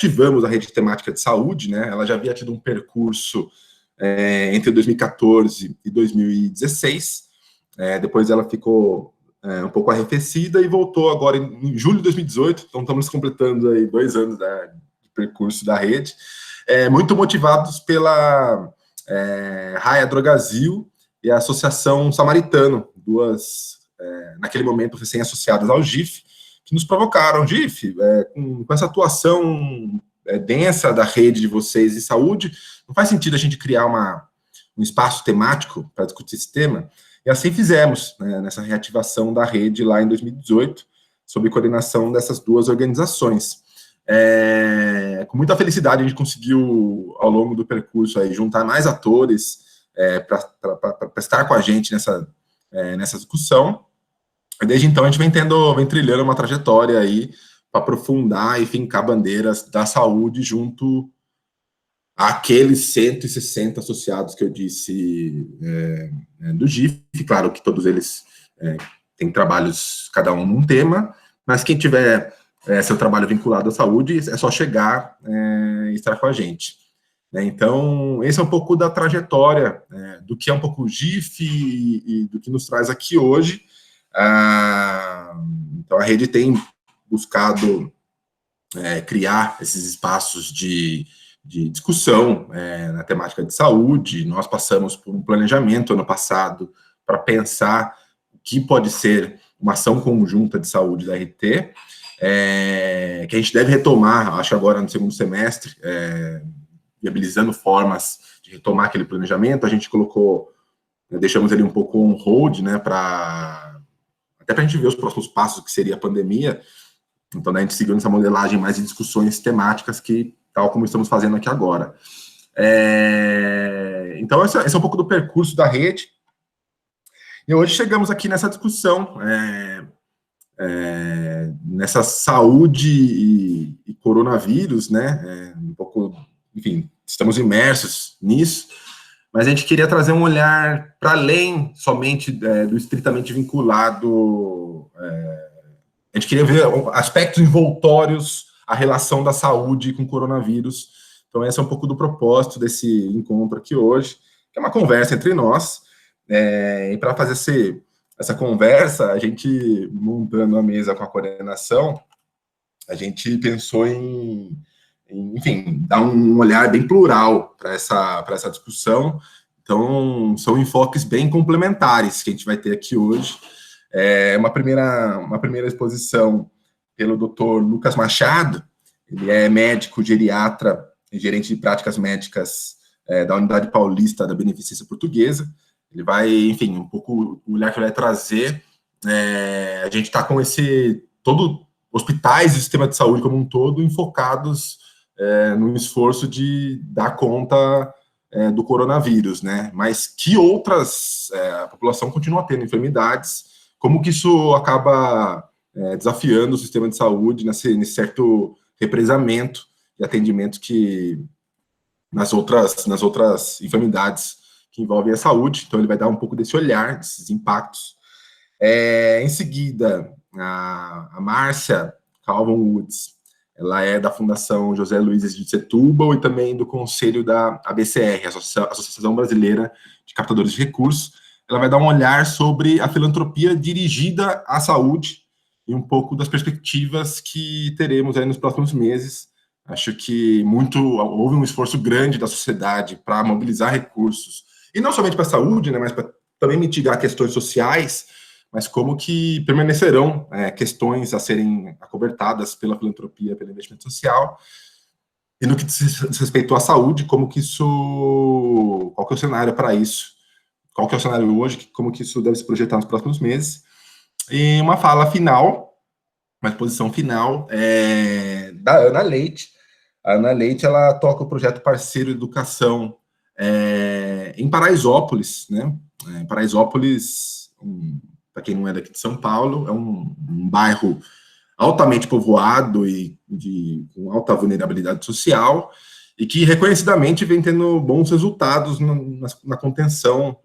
ativamos a rede temática de saúde, né? Ela já havia tido um percurso entre 2014 e 2016. Depois ela ficou um pouco arrefecida e voltou agora em julho de 2018. Então estamos completando aí 2 anos de percurso da rede, muito motivados pela Raia Drogasil e a Associação Samaritano, duas, naquele momento, recém-associadas ao GIF, que nos provocaram. GIF, com essa atuação densa da rede de vocês em saúde, não faz sentido a gente criar um espaço temático para discutir esse tema? E assim fizemos, né, nessa reativação da rede lá em 2018, sob coordenação dessas duas organizações. Com muita felicidade, a gente conseguiu, ao longo do percurso, aí, juntar mais atores para estar com a gente nessa discussão. E desde então, a gente vem trilhando uma trajetória aí para aprofundar e fincar bandeiras da saúde junto àqueles 160 associados que eu disse do GIF. Claro que todos eles têm trabalhos, cada um num tema, mas quem tiver seu trabalho vinculado à saúde, é só chegar e estar com a gente. Então, esse é um pouco da trajetória do que é um pouco o GIF e do que nos traz aqui hoje. Então, a rede tem buscado criar esses espaços de discussão na temática de saúde. Nós passamos por um planejamento ano passado para pensar o que pode ser uma ação conjunta de saúde da RT, que a gente deve retomar, acho agora no segundo semestre, viabilizando formas de retomar aquele planejamento. A gente deixamos ele um pouco on hold, né, até para a gente ver os próximos passos, que seria a pandemia. Então, né, a gente seguiu nessa modelagem mais de discussões temáticas, tal como estamos fazendo aqui agora. Então, esse é um pouco do percurso da rede. E hoje chegamos aqui nessa discussão, nessa saúde e coronavírus, né? Um pouco, enfim, estamos imersos nisso, mas a gente queria trazer um olhar para além somente do estritamente vinculado. A gente queria ver aspectos envoltórios à relação da saúde com o coronavírus. Então, esse é um pouco do propósito desse encontro aqui hoje, que é uma conversa entre nós. E para fazer essa conversa, a gente, montando a mesa com a coordenação, a gente pensou enfim, dar um olhar bem plural para essa discussão. Então, são enfoques bem complementares que a gente vai ter aqui hoje. Uma primeira exposição pelo Dr. Lucas Machado. Ele é médico, geriatra e gerente de práticas médicas da Unidade Paulista da Beneficência Portuguesa. Ele vai, enfim, um pouco o olhar que ele vai trazer. A gente está com hospitais e sistema de saúde como um todo enfocados no esforço de dar conta do coronavírus, né? Mas que a população continua tendo enfermidades, como que isso acaba desafiando o sistema de saúde nesse certo represamento de atendimento que nas outras enfermidades que envolvem a saúde. Então, ele vai dar um pouco desse olhar, desses impactos. Em seguida, a Márcia Calvin Woods, ela é da Fundação José Luiz de Setúbal e também do Conselho da ABCR, Associação Brasileira de Captadores de Recursos. Ela vai dar um olhar sobre a filantropia dirigida à saúde e um pouco das perspectivas que teremos aí nos próximos meses. Acho que houve um esforço grande da sociedade para mobilizar recursos, e não somente para a saúde, né, mas para também mitigar questões sociais, mas como que permanecerão questões a serem acobertadas pela filantropia, pelo investimento social. E no que diz respeito à saúde, qual que é o cenário para isso? Qual que é o cenário hoje? Como que isso deve se projetar nos próximos meses? E uma fala final, uma exposição final, da Ana Leite. A Ana Leite, ela toca o projeto Parceiro Educação em Paraisópolis, né? Paraisópolis, para quem não é daqui de São Paulo, é um bairro altamente povoado e com alta vulnerabilidade social, e que reconhecidamente vem tendo bons resultados na contenção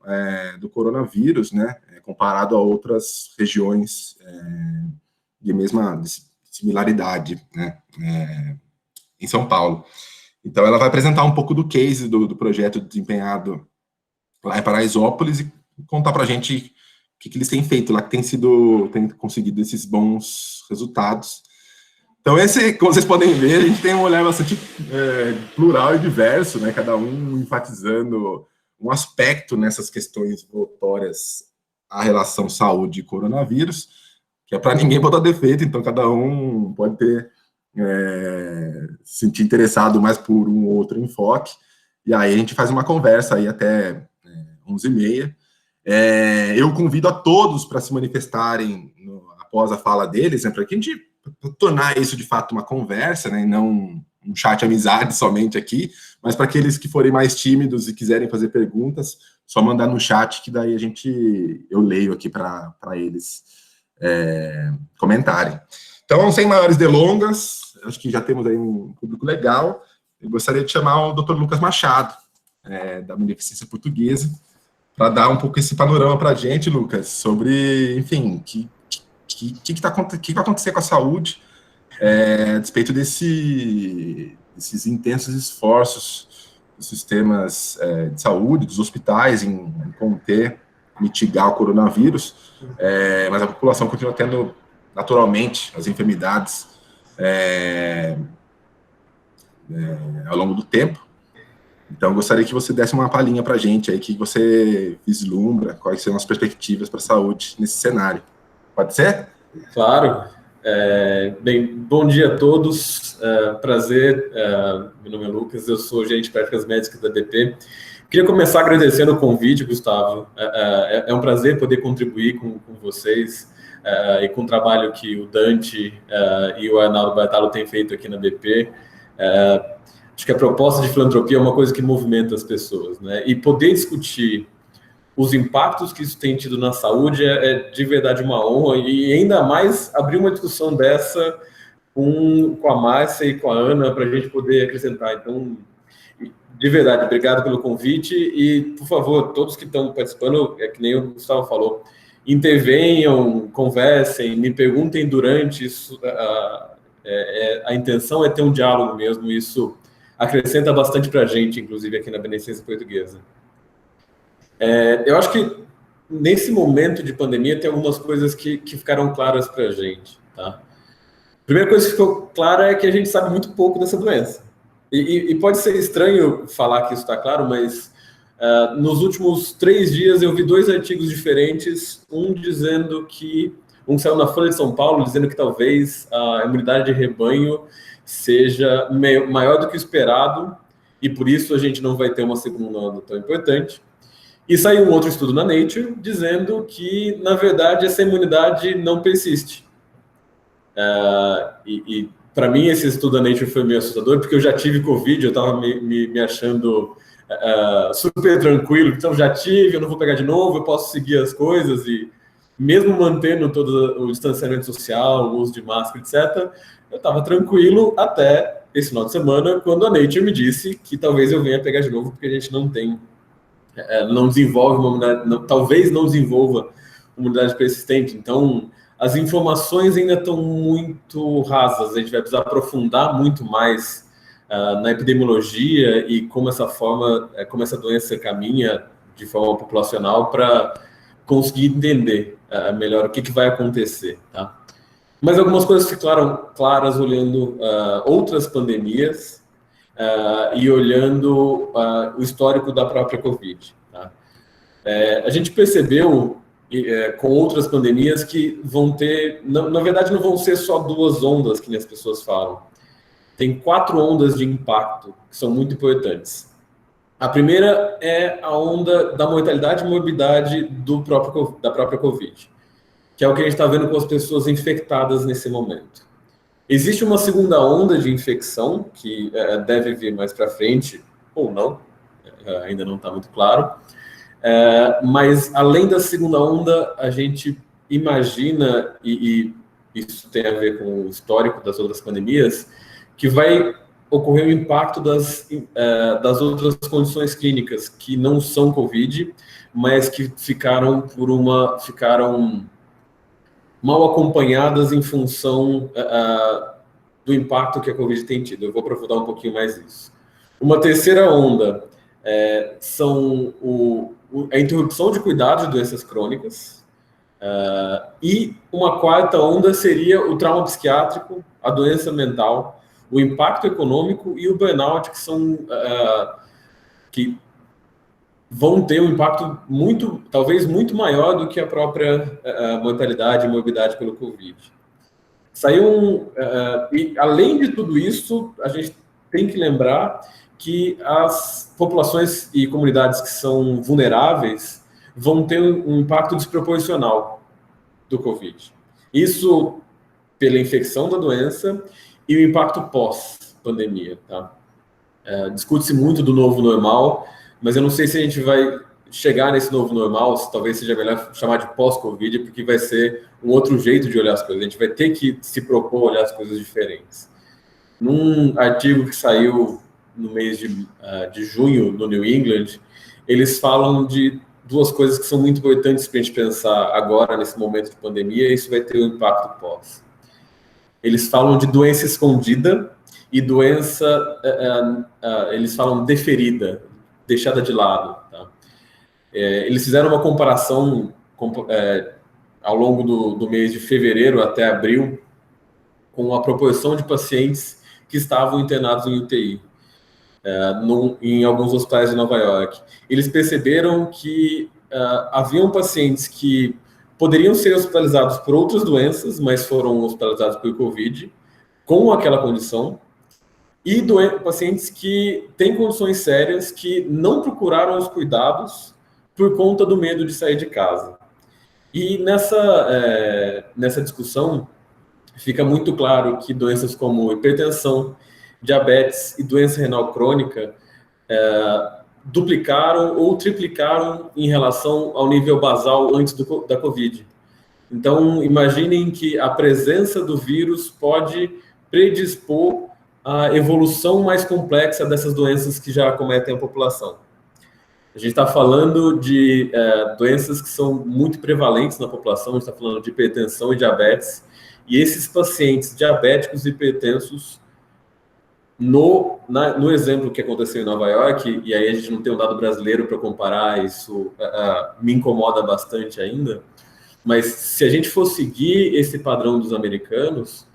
do coronavírus, né? Comparado a outras regiões de mesma similaridade, né? em São Paulo. Então, ela vai apresentar um pouco do case do projeto desempenhado lá em Paraisópolis e contar para a gente o que eles têm feito lá, que tem conseguido esses bons resultados. Então, como vocês podem ver, a gente tem um olhar bastante plural e diverso, né? Cada um enfatizando um aspecto nessas questões notórias à relação saúde e coronavírus, que é para ninguém botar defeito, então cada um pode ter se sentir interessado mais por um ou outro enfoque, e aí a gente faz uma conversa aí até 11h30. Eu convido a todos para se manifestarem após a fala deles, né, para que a gente tornar isso de fato uma conversa, né, e não um chat amizade somente aqui, mas para aqueles que forem mais tímidos e quiserem fazer perguntas, só mandar no chat que daí eu leio aqui para eles comentarem. Então, sem maiores delongas, acho que já temos aí um público legal. Eu gostaria de chamar o Dr. Lucas Machado, da Beneficência Portuguesa, para dar um pouco esse panorama para a gente, Lucas, sobre, enfim, o que vai acontecer com a saúde a despeito desses intensos esforços dos sistemas de saúde, dos hospitais em conter, mitigar o coronavírus, mas a população continua tendo naturalmente as enfermidades ao longo do tempo. Então, eu gostaria que você desse uma palhinha para a gente aí, que você vislumbra, quais são as perspectivas para a saúde nesse cenário. Pode ser? Claro. Bem, bom dia a todos. Prazer. Meu nome é Lucas, eu sou gerente de práticas médicas da BP. Queria começar agradecendo o convite, Gustavo. É um prazer poder contribuir com vocês e com o trabalho que o Dante e o Arnaldo Bartalo têm feito aqui na BP. Acho que a proposta de filantropia é uma coisa que movimenta as pessoas, né? E poder discutir os impactos que isso tem tido na saúde é de verdade uma honra, e ainda mais abrir uma discussão dessa com a Márcia e com a Ana para a gente poder acrescentar. Então, de verdade, obrigado pelo convite e, por favor, todos que estão participando, que nem o Gustavo falou, intervenham, conversem, me perguntem durante isso. A intenção é ter um diálogo mesmo, isso acrescenta bastante para a gente, inclusive aqui na Beneficência Portuguesa. Eu acho que nesse momento de pandemia tem algumas coisas que ficaram claras para a gente, tá? A primeira coisa que ficou clara é que a gente sabe muito pouco dessa doença. E pode ser estranho falar que isso está claro, mas nos últimos 3 dias eu vi 2 artigos diferentes, um saiu na Folha de São Paulo dizendo que talvez a imunidade de rebanho seja maior do que o esperado e por isso a gente não vai ter uma segunda onda tão importante. E saiu um outro estudo na Nature dizendo que, na verdade, essa imunidade não persiste. Para mim, esse estudo da Nature foi meio assustador, porque eu já tive Covid, eu estava me achando super tranquilo, então já tive, eu não vou pegar de novo, eu posso seguir as coisas, e mesmo mantendo todo o distanciamento social, o uso de máscara, etc., eu estava tranquilo até esse final de semana, quando a Nature me disse que talvez eu venha pegar de novo, porque a gente não desenvolve uma imunidade, talvez não desenvolva uma imunidade persistente. Então, as informações ainda estão muito rasas, a gente vai precisar aprofundar muito mais na epidemiologia e como essa doença caminha de forma populacional para conseguir entender melhor o que vai acontecer, tá? Mas algumas coisas ficaram claras olhando outras pandemias e olhando o histórico da própria Covid, tá? A gente percebeu com outras pandemias que vão ter, na verdade não vão ser só 2 ondas que as pessoas falam. Tem 4 ondas de impacto que são muito importantes. A primeira é a onda da mortalidade e morbidade da própria Covid, que é o que a gente está vendo com as pessoas infectadas nesse momento. Existe uma segunda onda de infecção, que deve vir mais para frente, ou não, ainda não está muito claro. Mas, além da segunda onda, a gente imagina, e isso tem a ver com o histórico das outras pandemias, que vai ocorrer o impacto das outras condições clínicas, que não são Covid, mas que ficaram mal acompanhadas em função do impacto que a Covid tem tido. Eu vou aprofundar um pouquinho mais isso. Uma terceira onda são a interrupção de cuidados de doenças crônicas, e uma quarta onda seria o trauma psiquiátrico, a doença mental, o impacto econômico e o burnout, que são que vão ter um impacto talvez muito maior do que a própria mortalidade e morbidade pelo Covid. E além de tudo isso, a gente tem que lembrar que as populações e comunidades que são vulneráveis vão ter um impacto desproporcional do Covid. Isso pela infecção da doença e o impacto pós-pandemia, tá? Discute-se muito do novo normal, mas eu não sei se a gente vai chegar nesse novo normal, se talvez seja melhor chamar de pós-Covid, porque vai ser um outro jeito de olhar as coisas. A gente vai ter que se propor olhar as coisas diferentes. Num artigo que saiu no mês de junho, no New England, eles falam de duas coisas que são muito importantes para a gente pensar agora, nesse momento de pandemia, e isso vai ter um impacto pós. Eles falam de doença escondida e doença, eles falam deferida, deixada de lado. Tá? Eles fizeram uma comparação ao longo do mês de fevereiro até abril com a proporção de pacientes que estavam internados em UTI. Em alguns hospitais de Nova York. Eles perceberam que haviam pacientes que poderiam ser hospitalizados por outras doenças, mas foram hospitalizados por Covid, com aquela condição, e pacientes que têm condições sérias que não procuraram os cuidados por conta do medo de sair de casa. E nessa discussão, fica muito claro que doenças como hipertensão, diabetes e doença renal crônica duplicaram ou triplicaram em relação ao nível basal antes da Covid. Então, imaginem que a presença do vírus pode predispor a evolução mais complexa dessas doenças que já acometem a população. A gente está falando de doenças que são muito prevalentes na população, a gente está falando de hipertensão e diabetes, e esses pacientes diabéticos e hipertensos, no exemplo que aconteceu em Nova York, e aí a gente não tem um dado brasileiro para comparar, isso me incomoda bastante ainda, mas se a gente for seguir esse padrão dos americanos,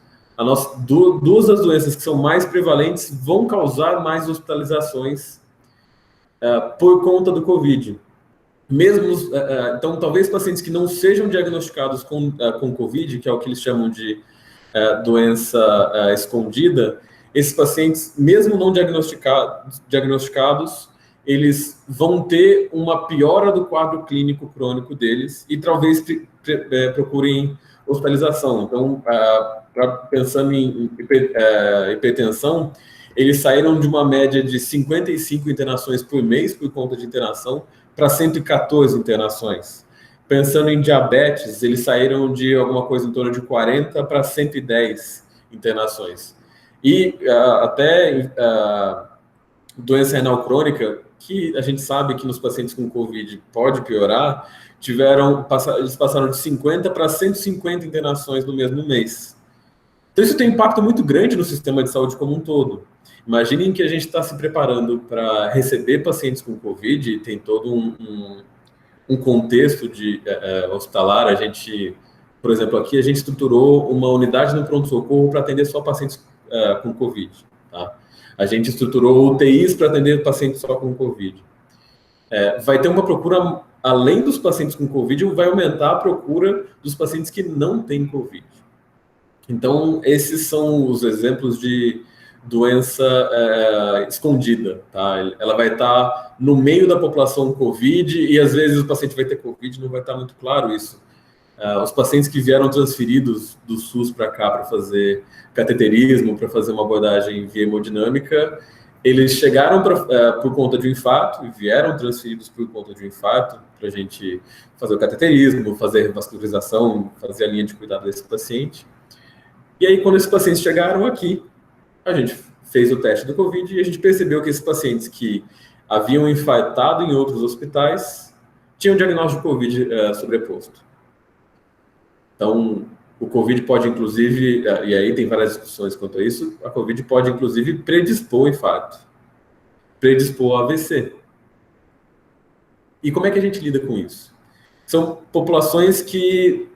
duas das doenças que são mais prevalentes vão causar mais hospitalizações por conta do Covid. Então, talvez pacientes que não sejam diagnosticados com Covid, que é o que eles chamam de doença escondida, esses pacientes, mesmo não diagnosticados, eles vão ter uma piora do quadro clínico crônico deles e talvez procurem hospitalização. Então, pensando em hipertensão, eles saíram de uma média de 55 internações por mês por conta de internação para 114 internações. Pensando em diabetes, eles saíram de alguma coisa em torno de 40 para 110 internações. E até doença renal crônica, que a gente sabe que nos pacientes com Covid pode piorar, eles passaram de 50 para 150 internações no mesmo mês. Então isso tem um impacto muito grande no sistema de saúde como um todo. Imaginem que a gente está se preparando para receber pacientes com Covid, tem todo um contexto de hospitalar. A gente, por exemplo, aqui a gente estruturou uma unidade no pronto-socorro para atender só pacientes com Covid. Tá? A gente estruturou UTIs para atender pacientes só com Covid. Vai ter uma procura, além dos pacientes com Covid, vai aumentar a procura dos pacientes que não têm Covid. Então, esses são os exemplos de doença escondida, tá? Ela vai estar no meio da população Covid e às vezes o paciente vai ter Covid, não vai estar muito claro isso. Os pacientes que vieram transferidos do SUS para cá para fazer cateterismo, para fazer uma abordagem via hemodinâmica, eles chegaram por conta de um infarto e vieram transferidos por conta de um infarto para a gente fazer o cateterismo, fazer a revascularização, fazer a linha de cuidado desse paciente. E aí, quando esses pacientes chegaram aqui, a gente fez o teste do Covid e a gente percebeu que esses pacientes que haviam infartado em outros hospitais tinham diagnóstico de Covid sobreposto. Então, o Covid pode, inclusive, e aí tem várias discussões quanto a isso, a Covid pode, inclusive, predispor infarto, predispor a AVC. E como é que a gente lida com isso? São populações que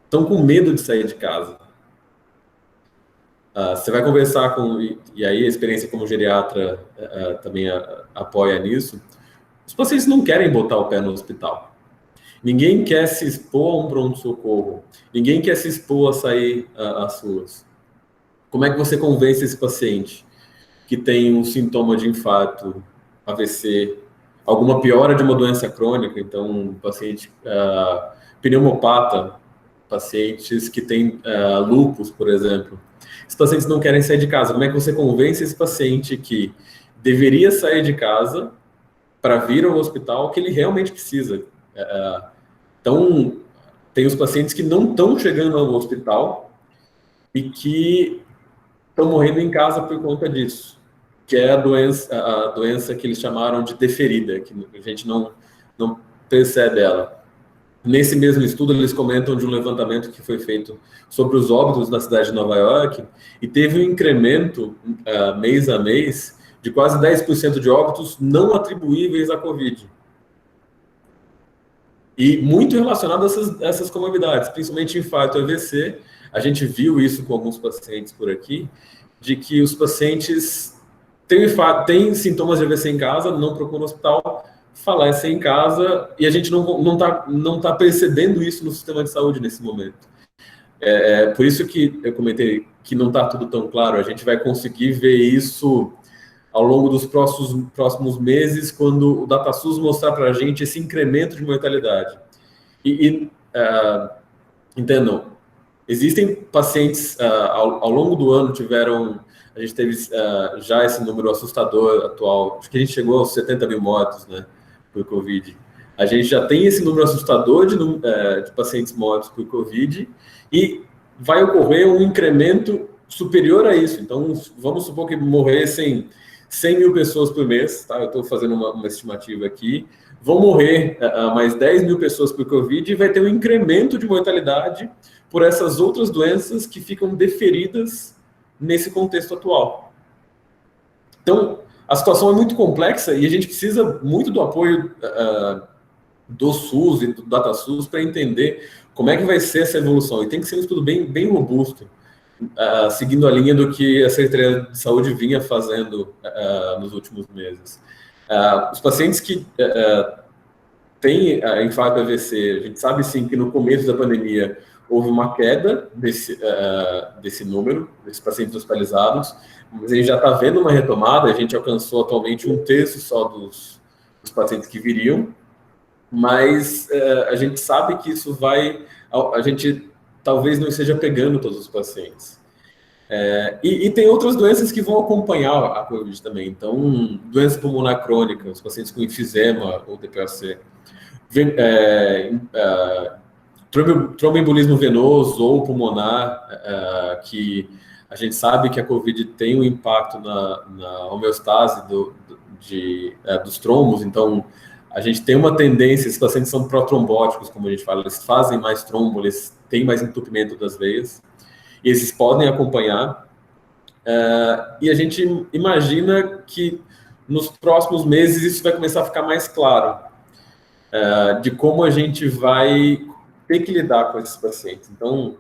estão com medo de sair de casa. Você vai conversar com... E aí a experiência como geriatra também apoia nisso. Os pacientes não querem botar o pé no hospital. Ninguém quer se expor a um pronto-socorro. Ninguém quer se expor a sair às ruas. Como é que você convence esse paciente que tem um sintoma de infarto, AVC, alguma piora de uma doença crônica, então um paciente pneumopata, pacientes que têm lúpus, por exemplo. Esses pacientes não querem sair de casa. Como é que você convence esse paciente que deveria sair de casa para vir ao hospital que ele realmente precisa? Então, tem os pacientes que não estão chegando ao hospital e que estão morrendo em casa por conta disso, que é a doença que eles chamaram de deferida, que a gente não percebe ela. Nesse mesmo estudo, eles comentam de um levantamento que foi feito sobre os óbitos na cidade de Nova York e teve um incremento mês a mês de quase 10% de óbitos não atribuíveis à Covid. E muito relacionado a essas comorbidades, principalmente infarto e AVC. A gente viu isso com alguns pacientes por aqui, de que os pacientes têm sintomas de AVC em casa, não procuram o hospital, falecem em casa, e a gente não tá percebendo isso no sistema de saúde nesse momento. Por isso que eu comentei que não está tudo tão claro. A gente vai conseguir ver isso ao longo dos próximos meses, quando o DataSUS mostrar para a gente esse incremento de mortalidade. Entendam, existem pacientes, ao longo do ano a gente teve já esse número assustador atual, acho que a gente chegou aos 70 mil mortos, né, por Covid. A gente já tem esse número assustador de pacientes mortos por Covid e vai ocorrer um incremento superior a isso. Então, vamos supor que morressem 100 mil pessoas por mês, tá? Eu estou fazendo uma estimativa aqui. Vão morrer mais 10 mil pessoas por Covid e vai ter um incremento de mortalidade por essas outras doenças que ficam deferidas nesse contexto atual. Então, a situação é muito complexa e a gente precisa muito do apoio do SUS e do DataSUS para entender como é que vai ser essa evolução. E tem que ser um estudo bem robusto, seguindo a linha do que a Secretaria de Saúde vinha fazendo nos últimos meses. Os pacientes que têm infarto AVC, a gente sabe sim que no começo da pandemia houve uma queda desse número, desses pacientes hospitalizados, mas a gente já está vendo uma retomada. A gente alcançou atualmente 1/3 só dos pacientes que viriam, mas a gente sabe que isso a gente talvez não esteja pegando todos os pacientes. E tem outras doenças que vão acompanhar a Covid também. Então, doença pulmonar crônica, os pacientes com enfisema ou DPOC, tromboembolismo venoso ou pulmonar, que a gente sabe que a Covid tem um impacto na homeostase dos trombos. Então, a gente tem uma tendência, esses pacientes são protrombóticos, como a gente fala, eles fazem mais trombo, eles têm mais entupimento das veias, e esses podem acompanhar. E a gente imagina que nos próximos meses isso vai começar a ficar mais claro, de como a gente vai ter que lidar com esses pacientes. Então,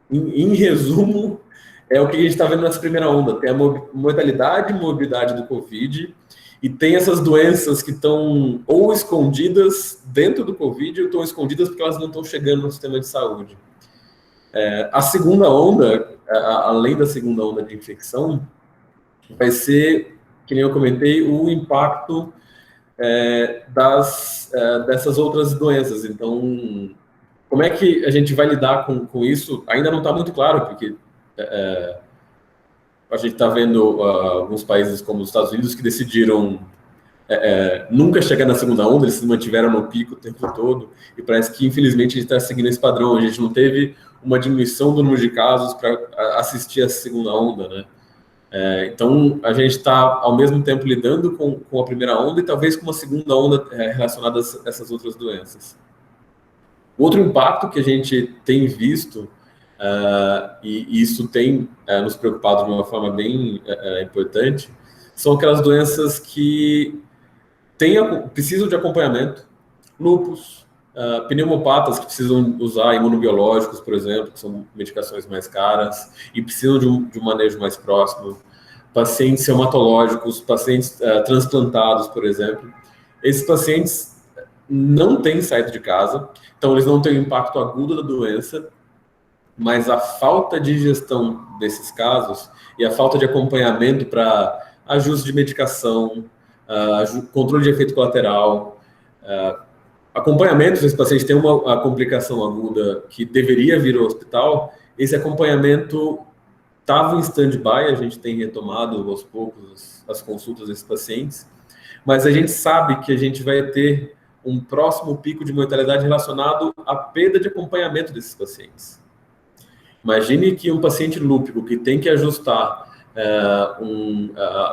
em resumo, é o que a gente está vendo nessa primeira onda. Tem a mortalidade e morbidade do Covid, e tem essas doenças que estão ou escondidas dentro do Covid ou estão escondidas porque elas não estão chegando no sistema de saúde. A segunda onda, além da segunda onda de infecção, vai ser, que nem eu comentei, o impacto dessas outras doenças. Então, como é que a gente vai lidar com isso? Ainda não está muito claro, porque a gente está vendo alguns países como os Estados Unidos que decidiram nunca chegar na segunda onda, eles se mantiveram no pico o tempo todo, e parece que, infelizmente, a gente está seguindo esse padrão. A gente não teve uma diminuição do número de casos para assistir a segunda onda, né? Então, a gente está, ao mesmo tempo, lidando com a primeira onda e talvez com uma segunda onda relacionada a essas outras doenças. Outro impacto que a gente tem visto, e isso tem nos preocupado de uma forma bem importante, são aquelas doenças que precisam de acompanhamento, lúpus, pneumopatas que precisam usar imunobiológicos, por exemplo, que são medicações mais caras e precisam de um manejo mais próximo, pacientes reumatológicos, pacientes transplantados, por exemplo. Esses pacientes não têm saído de casa, então eles não têm o impacto agudo da doença, mas a falta de gestão desses casos e a falta de acompanhamento para ajuste de medicação, controle de efeito colateral, acompanhamento, se esse paciente tem uma complicação aguda que deveria vir ao hospital, esse acompanhamento estava em stand-by, a gente tem retomado aos poucos as consultas desses pacientes, mas a gente sabe que a gente vai ter um próximo pico de mortalidade relacionado à perda de acompanhamento desses pacientes. Imagine que um paciente lúpico que tem que ajustar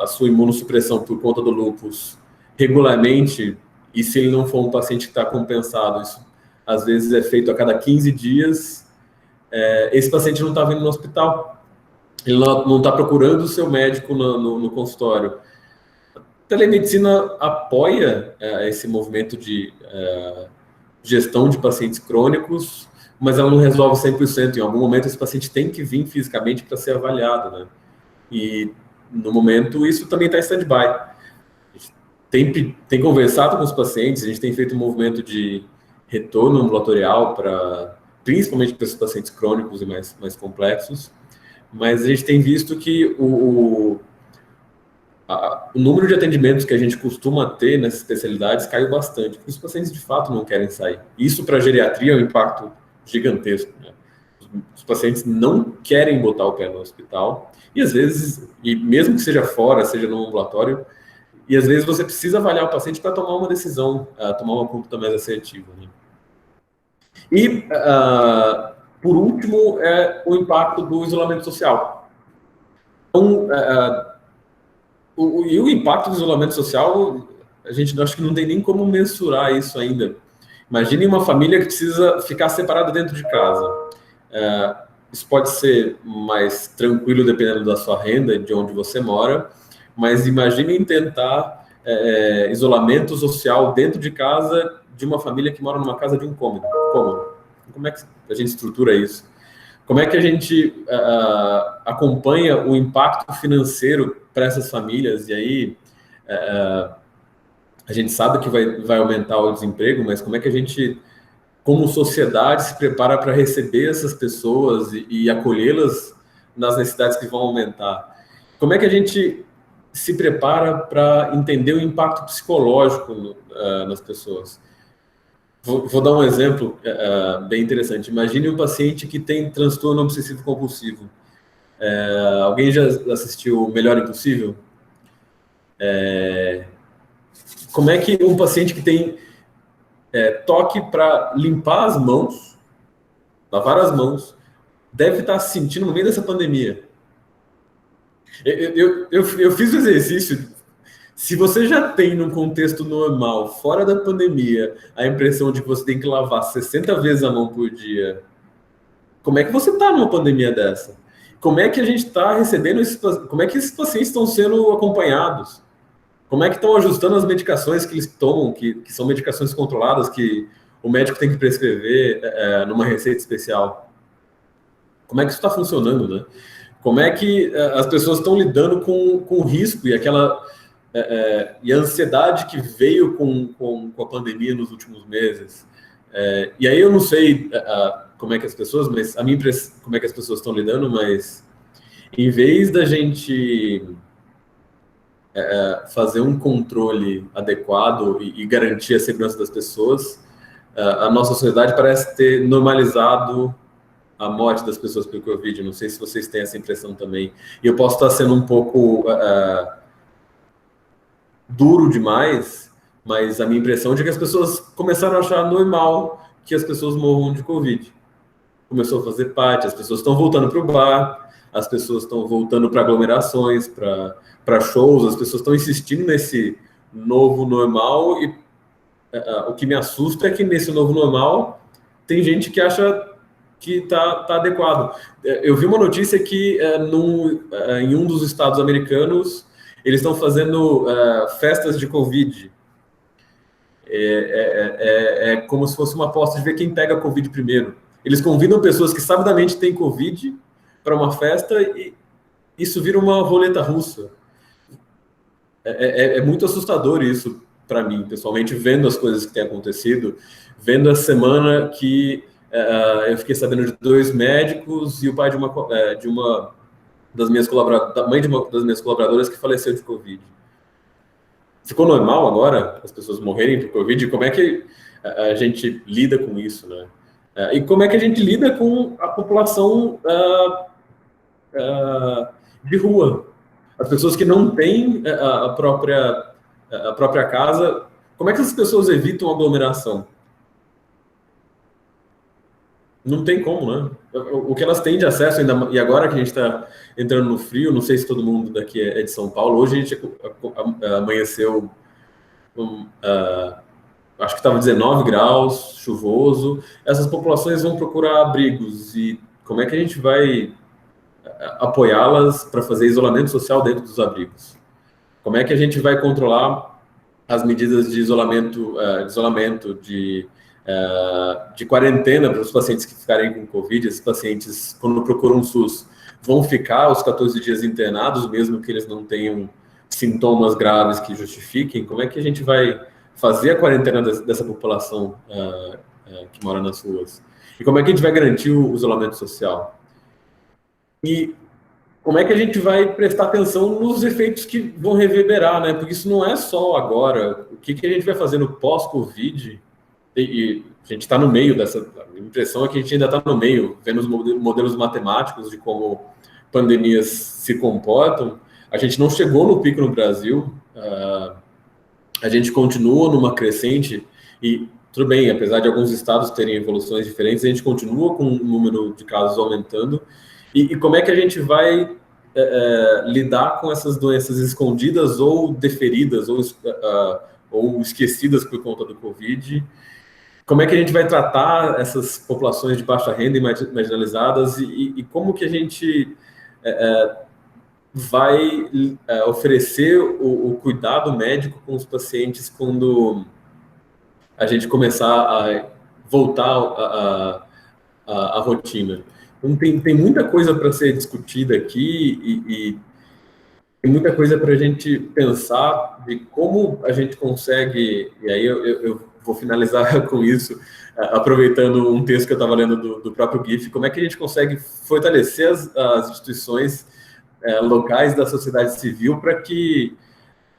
a sua imunossupressão por conta do lúpus regularmente, e se ele não for um paciente que está compensado, isso às vezes é feito a cada 15 dias, esse paciente não está vindo no hospital, ele não está procurando o seu médico no consultório. A telemedicina apoia esse movimento de gestão de pacientes crônicos, mas ela não resolve 100%. Em algum momento, esse paciente tem que vir fisicamente para ser avaliado, né? E, no momento, isso também está em stand-by. A gente tem conversado com os pacientes, a gente tem feito um movimento de retorno ambulatorial, principalmente para esses pacientes crônicos e mais complexos, mas a gente tem visto que o número de atendimentos que a gente costuma ter nessas especialidades caiu bastante, porque os pacientes, de fato, não querem sair. Isso, para a geriatria, é um impacto gigantesco, né? Os pacientes não querem botar o pé no hospital, e às vezes, e mesmo que seja fora, seja no ambulatório, e às vezes você precisa avaliar o paciente para tomar uma decisão, tomar uma conduta mais assertiva, né? E, por último, o impacto do isolamento social. Então, o impacto do isolamento social, a gente acho que não tem nem como mensurar isso ainda. Imagine uma família que precisa ficar separada dentro de casa. Isso pode ser mais tranquilo dependendo da sua renda, de onde você mora, mas imagine tentar isolamento social dentro de casa de uma família que mora numa casa de um cômodo. Como é que a gente estrutura isso? Como é que a gente acompanha o impacto financeiro para essas famílias? E aí a gente sabe que vai aumentar o desemprego, mas como é que a gente, como sociedade, se prepara para receber essas pessoas e acolhê-las nas necessidades que vão aumentar? Como é que a gente se prepara para entender o impacto psicológico nas pessoas? Vou dar um exemplo bem interessante. Imagine um paciente que tem transtorno obsessivo-compulsivo. Alguém já assistiu Melhor Impossível? Como é que um paciente que tem toque para limpar as mãos, lavar as mãos, deve estar se sentindo no meio dessa pandemia? Eu fiz o exercício. Se você já tem, num contexto normal, fora da pandemia, a impressão de que você tem que lavar 60 vezes a mão por dia, como é que você está numa pandemia dessa? Como é que a gente está recebendo como é que esses pacientes estão sendo acompanhados? Como é que estão ajustando as medicações que eles tomam, que são medicações controladas, que o médico tem que prescrever numa receita especial? Como é que isso está funcionando, né? Como é que as pessoas estão lidando com o risco e e a ansiedade que veio com a pandemia nos últimos meses? E aí eu não sei como é que as pessoas, mas a minha impressão, como é que as pessoas estão lidando, mas em vez da gente fazer um controle adequado e garantir a segurança das pessoas, a nossa sociedade parece ter normalizado a morte das pessoas pelo Covid. Não sei se vocês têm essa impressão também. E eu posso estar sendo um pouco duro demais, mas a minha impressão é que as pessoas começaram a achar normal que as pessoas morram de Covid. Começou a fazer parte, as pessoas estão voltando para o bar, as pessoas estão voltando para aglomerações, para shows, as pessoas estão insistindo nesse novo normal, e o que me assusta é que nesse novo normal tem gente que acha que tá adequado. Eu vi uma notícia que em um dos estados americanos eles estão fazendo festas de Covid. É como se fosse uma aposta de ver quem pega Covid primeiro. Eles convidam pessoas que sabidamente têm Covid para uma festa e isso vira uma roleta russa. É muito assustador isso para mim, pessoalmente, vendo as coisas que têm acontecido, vendo a semana que eu fiquei sabendo de 2 médicos e o pai de uma das minhas colaboradoras, da mãe de uma das minhas colaboradoras que faleceu de Covid. Ficou normal agora as pessoas morrerem por Covid? Como é que a gente lida com isso, né? E como é que a gente lida com a população de rua? As pessoas que não têm a própria casa, como é que essas pessoas evitam aglomeração? Não tem como, né? O que elas têm de acesso, ainda, e agora que a gente está entrando no frio, não sei se todo mundo daqui é de São Paulo, hoje a gente amanheceu, acho que estava 19 graus, chuvoso, essas populações vão procurar abrigos, e como é que a gente vai apoiá-las para fazer isolamento social dentro dos abrigos? Como é que a gente vai controlar as medidas de isolamento, de quarentena para os pacientes que ficarem com Covid? Esses pacientes, quando procuram SUS, vão ficar os 14 dias internados, mesmo que eles não tenham sintomas graves que justifiquem? Como é que a gente vai fazer a quarentena dessa população que mora nas ruas? E como é que a gente vai garantir o isolamento social? E como é que a gente vai prestar atenção nos efeitos que vão reverberar, né? Porque isso não é só agora. O que a gente vai fazer no pós-Covid? E a gente está no meio dessa... A impressão é que a gente ainda está no meio, vendo os modelos matemáticos de como pandemias se comportam. A gente não chegou no pico no Brasil. A gente continua numa crescente e, tudo bem, apesar de alguns estados terem evoluções diferentes, a gente continua com o número de casos aumentando. E como é que a gente vai lidar com essas doenças escondidas ou deferidas ou esquecidas por conta do Covid? Como é que a gente vai tratar essas populações de baixa renda e marginalizadas e como que a gente vai oferecer o cuidado médico com os pacientes quando a gente começar a voltar à rotina? Então, tem muita coisa para ser discutida aqui e tem muita coisa para a gente pensar de como a gente consegue, e aí eu vou finalizar com isso, aproveitando um texto que eu estava lendo do próprio GIF, como é que a gente consegue fortalecer as instituições locais da sociedade civil para que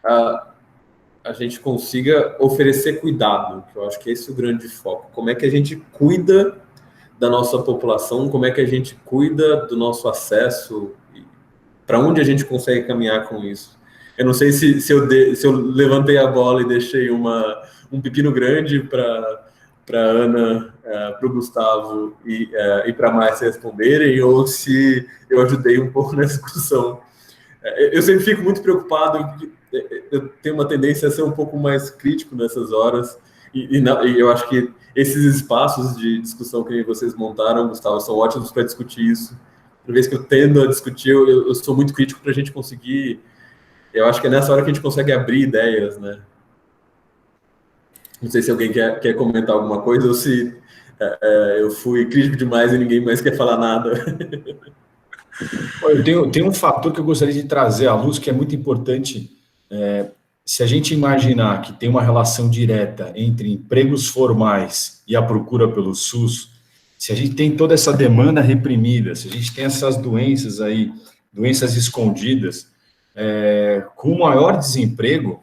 a gente consiga oferecer cuidado, que eu acho que esse é o grande foco. Como é que a gente cuida da nossa população, como é que a gente cuida do nosso acesso, para onde a gente consegue caminhar com isso. Eu não sei se eu levantei a bola e deixei um pepino grande para Ana, para o Gustavo e para a Márcia responderem, ou se eu ajudei um pouco na discussão. Eu sempre fico muito preocupado, eu tenho uma tendência a ser um pouco mais crítico nessas horas, e eu acho que esses espaços de discussão que vocês montaram, Gustavo, são ótimos para discutir isso. Toda vez que eu tendo a discutir, eu sou muito crítico para a gente conseguir... Eu acho que é nessa hora que a gente consegue abrir ideias, né? Não sei se alguém quer comentar alguma coisa ou se eu fui crítico demais e ninguém mais quer falar nada. Eu tenho um fator que eu gostaria de trazer à luz que é muito importante. Se a gente imaginar que tem uma relação direta entre empregos formais e a procura pelo SUS, se a gente tem toda essa demanda reprimida, se a gente tem essas doenças aí, doenças escondidas, com maior desemprego,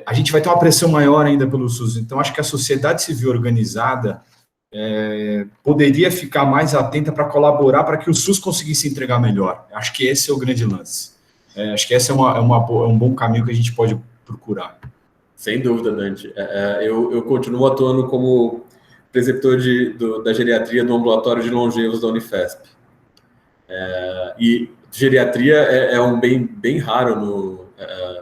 a gente vai ter uma pressão maior ainda pelo SUS. Então, acho que a sociedade civil organizada poderia ficar mais atenta para colaborar para que o SUS conseguisse entregar melhor. Acho que esse é o grande lance. Acho que esse é um bom caminho que a gente pode procurar. Sem dúvida, Dante. Eu continuo atuando como preceptor da geriatria do ambulatório de longevos da Unifesp. E geriatria é um bem, bem raro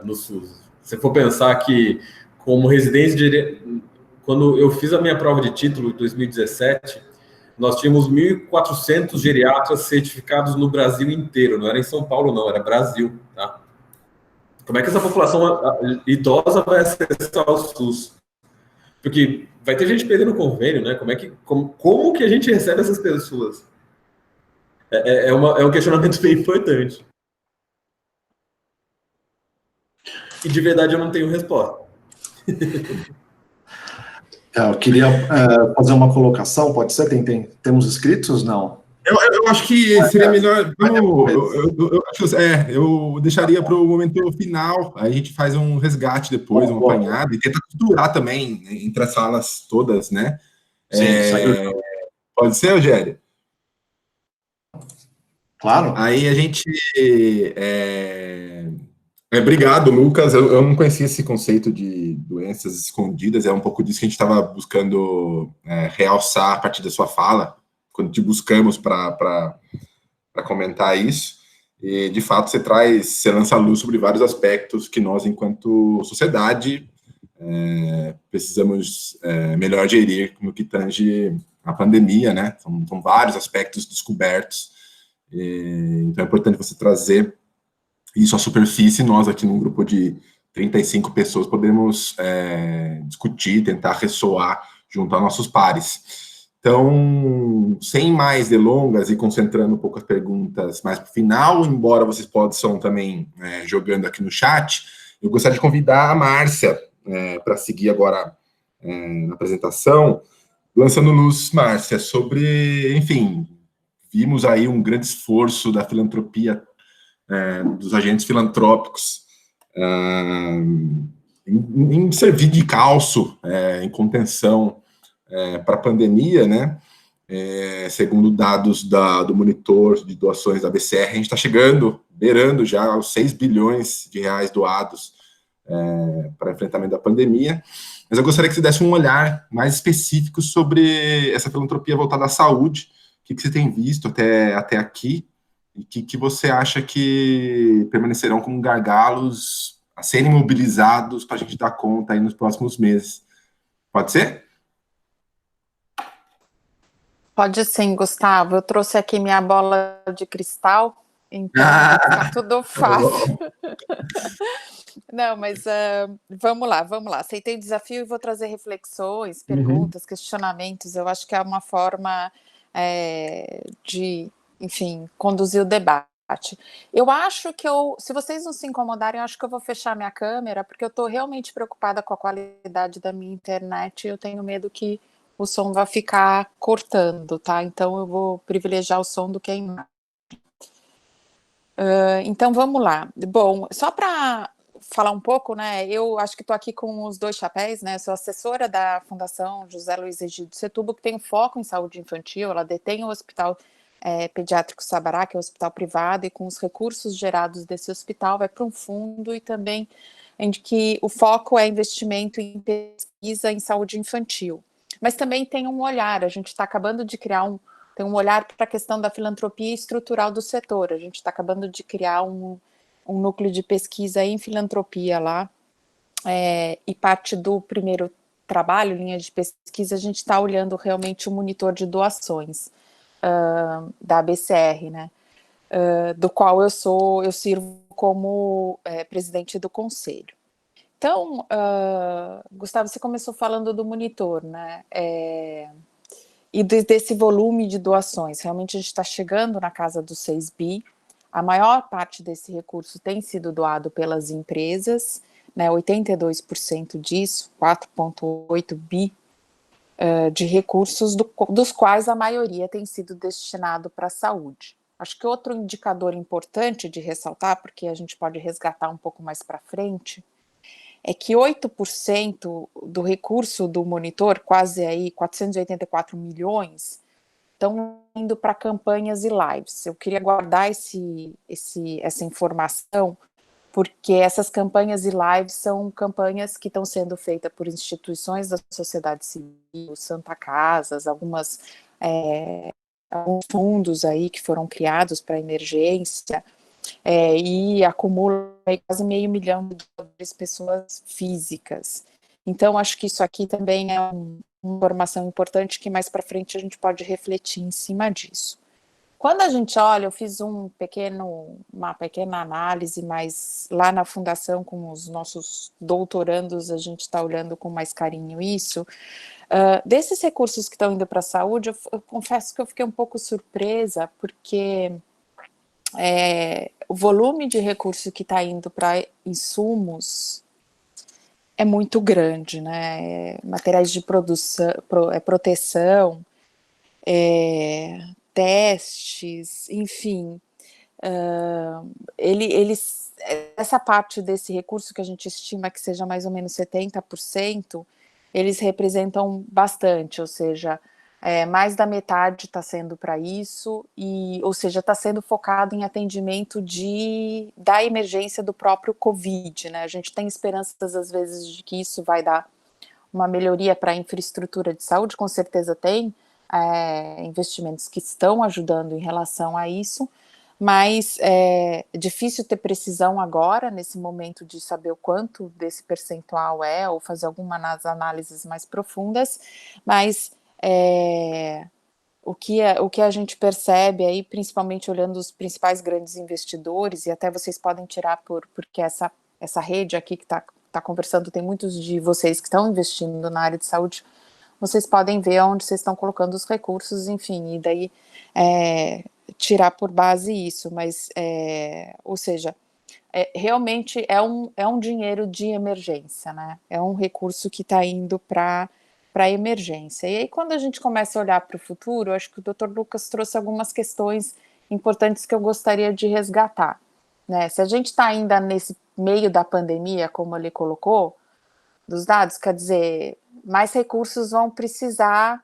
no SUS. Se for pensar que, como quando eu fiz a minha prova de título em 2017, nós tínhamos 1.400 geriatras certificados no Brasil inteiro, não era em São Paulo, não, era Brasil, tá? Como é que essa população idosa vai acessar o SUS? Porque vai ter gente perdendo convênio, né? Como que a gente recebe essas pessoas? É um questionamento bem importante. E de verdade eu não tenho resposta. Eu queria fazer uma colocação, pode ser? Temos inscritos? Não. Eu acho que seria melhor. Eu deixaria para o momento final. Aí a gente faz um resgate depois, um apanhado, e tenta costurar também entre as salas todas, né? Sim, pode ser, Eugério? Claro. Aí a gente. Obrigado, Lucas. Eu não conhecia esse conceito de doenças escondidas. É um pouco disso que a gente estava buscando realçar a partir da sua fala, quando te buscamos para comentar isso. E, de fato, você lança a luz sobre vários aspectos que nós, enquanto sociedade, precisamos melhor gerir no que tange a pandemia, né? São vários aspectos descobertos. Então, é importante você trazer isso à superfície. Nós, aqui num grupo de 35 pessoas, podemos discutir, tentar ressoar junto a nossos pares. Então, sem mais delongas e concentrando um pouco as perguntas mais para o final, embora vocês possam também jogando aqui no chat, eu gostaria de convidar a Márcia para seguir agora na apresentação, lançando luz, Márcia, sobre, enfim, vimos aí um grande esforço da filantropia, dos agentes filantrópicos, em servir de calço, em contenção para a pandemia, né? Segundo dados do monitor de doações da BCR, a gente está beirando já aos 6 bilhões de reais doados para enfrentamento da pandemia. Mas eu gostaria que você desse um olhar mais específico sobre essa filantropia voltada à saúde, o que você tem visto até aqui, e que você acha que permanecerão como gargalos a serem mobilizados para a gente dar conta aí nos próximos meses. Pode ser? Pode sim, Gustavo. Eu trouxe aqui minha bola de cristal, então tá tudo fácil. Não, mas vamos lá. Aceitei o desafio e vou trazer reflexões, perguntas, questionamentos. Eu acho que é uma forma de, enfim, conduzir o debate. Eu acho que se vocês não se incomodarem, eu acho que eu vou fechar minha câmera, porque eu estou realmente preocupada com a qualidade da minha internet e eu tenho medo que o som vai ficar cortando, tá? Então eu vou privilegiar o som do que a imagem. Então vamos lá. Bom, só para falar um pouco, né? Eu acho que estou aqui com os dois chapéus, né? Eu sou assessora da Fundação José Luiz Egidio Setúbal, que tem um foco em saúde infantil. Ela detém o Hospital Pediátrico Sabará, que é um hospital privado, e com os recursos gerados desse hospital vai para um fundo, e também em que o foco é investimento em pesquisa em saúde infantil. Mas também tem um olhar, a gente está acabando de criar tem um olhar para a questão da filantropia estrutural do setor. A gente está acabando de criar um núcleo de pesquisa em filantropia lá, e parte do primeiro trabalho, linha de pesquisa, a gente está olhando realmente o monitor de doações da BCR, né? Do qual eu sirvo como presidente do conselho. Então, Gustavo, você começou falando do monitor, né? E desse volume de doações. Realmente a gente está chegando na casa dos 6 bi. A maior parte desse recurso tem sido doado pelas empresas, né? 82% disso, 4,8 bi de recursos, dos quais a maioria tem sido destinado para a saúde. Acho que outro indicador importante de ressaltar, porque a gente pode resgatar um pouco mais para frente, é que 8% do recurso do monitor, quase aí 484 milhões, estão indo para campanhas e lives. Eu queria guardar essa informação, porque essas campanhas e lives são campanhas que estão sendo feitas por instituições da sociedade civil, Santa Casas, alguns fundos aí que foram criados para emergência, e acumula quase 500 mil de pessoas físicas. Então, acho que isso aqui também é uma informação importante que mais para frente a gente pode refletir em cima disso. Quando a gente olha, eu fiz uma pequena análise, mas lá na fundação, com os nossos doutorandos, a gente está olhando com mais carinho isso. Desses recursos que estão indo para a saúde, eu confesso que eu fiquei um pouco surpresa, porque o volume de recurso que está indo para insumos é muito grande, né? Materiais de produção, proteção, testes, enfim. Essa parte desse recurso que a gente estima que seja mais ou menos 70%, eles representam bastante, ou seja, mais da metade está sendo para isso, ou seja, está sendo focado em atendimento da emergência do próprio Covid, né? A gente tem esperanças, às vezes, de que isso vai dar uma melhoria para a infraestrutura de saúde, com certeza tem investimentos que estão ajudando em relação a isso, mas é difícil ter precisão agora, nesse momento, de saber o quanto desse percentual ou fazer algumas análises mais profundas, mas o que a gente percebe aí, principalmente olhando os principais grandes investidores, e até vocês podem tirar porque essa rede aqui que está conversando, tem muitos de vocês que estão investindo na área de saúde, vocês podem ver onde vocês estão colocando os recursos, enfim, e daí tirar por base isso, mas, ou seja, realmente é um dinheiro de emergência, né? É um recurso que está indo para emergência. E aí, quando a gente começa a olhar para o futuro, acho que o Dr. Lucas trouxe algumas questões importantes que eu gostaria de resgatar, né? Se a gente está ainda nesse meio da pandemia, como ele colocou, dos dados, quer dizer, mais recursos vão precisar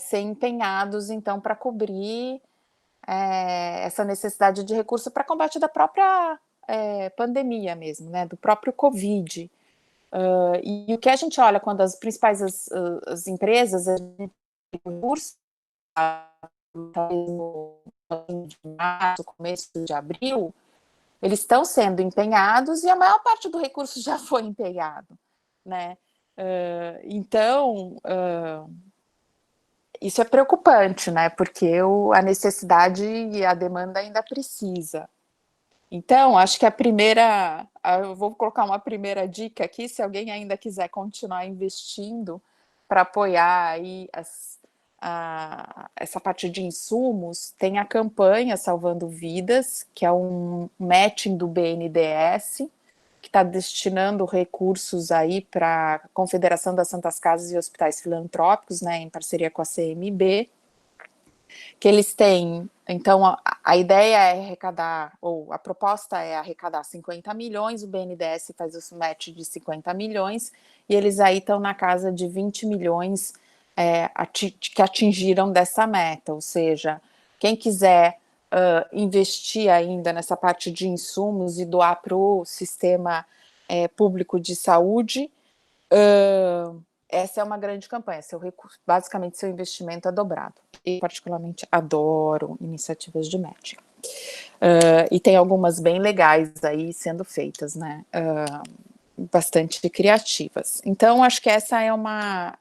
ser empenhados, então, para cobrir essa necessidade de recurso para combate da própria pandemia mesmo, né, do próprio Covid. E o que a gente olha quando as principais as empresas, a gente tem recurso, no de março, começo de abril, eles estão sendo empenhados e a maior parte do recurso já foi empenhado, né? Então, isso é preocupante, né? Porque a necessidade e a demanda ainda precisa. Então, acho que eu vou colocar uma primeira dica aqui, se alguém ainda quiser continuar investindo para apoiar aí essa parte de insumos, tem a campanha Salvando Vidas, que é um matching do BNDES, que está destinando recursos aí para a Confederação das Santas Casas e Hospitais Filantrópicos, né, em parceria com a CMB, que eles têm, então a ideia é arrecadar, ou a proposta é arrecadar 50 milhões, o BNDES faz o match de 50 milhões, e eles aí estão na casa de 20 milhões que atingiram dessa meta, ou seja, quem quiser investir ainda nessa parte de insumos e doar para o sistema público de saúde, essa é uma grande campanha, basicamente seu investimento é dobrado. Eu particularmente adoro iniciativas de matching. E tem algumas bem legais aí sendo feitas, né? Bastante criativas. Então, acho que essa é uma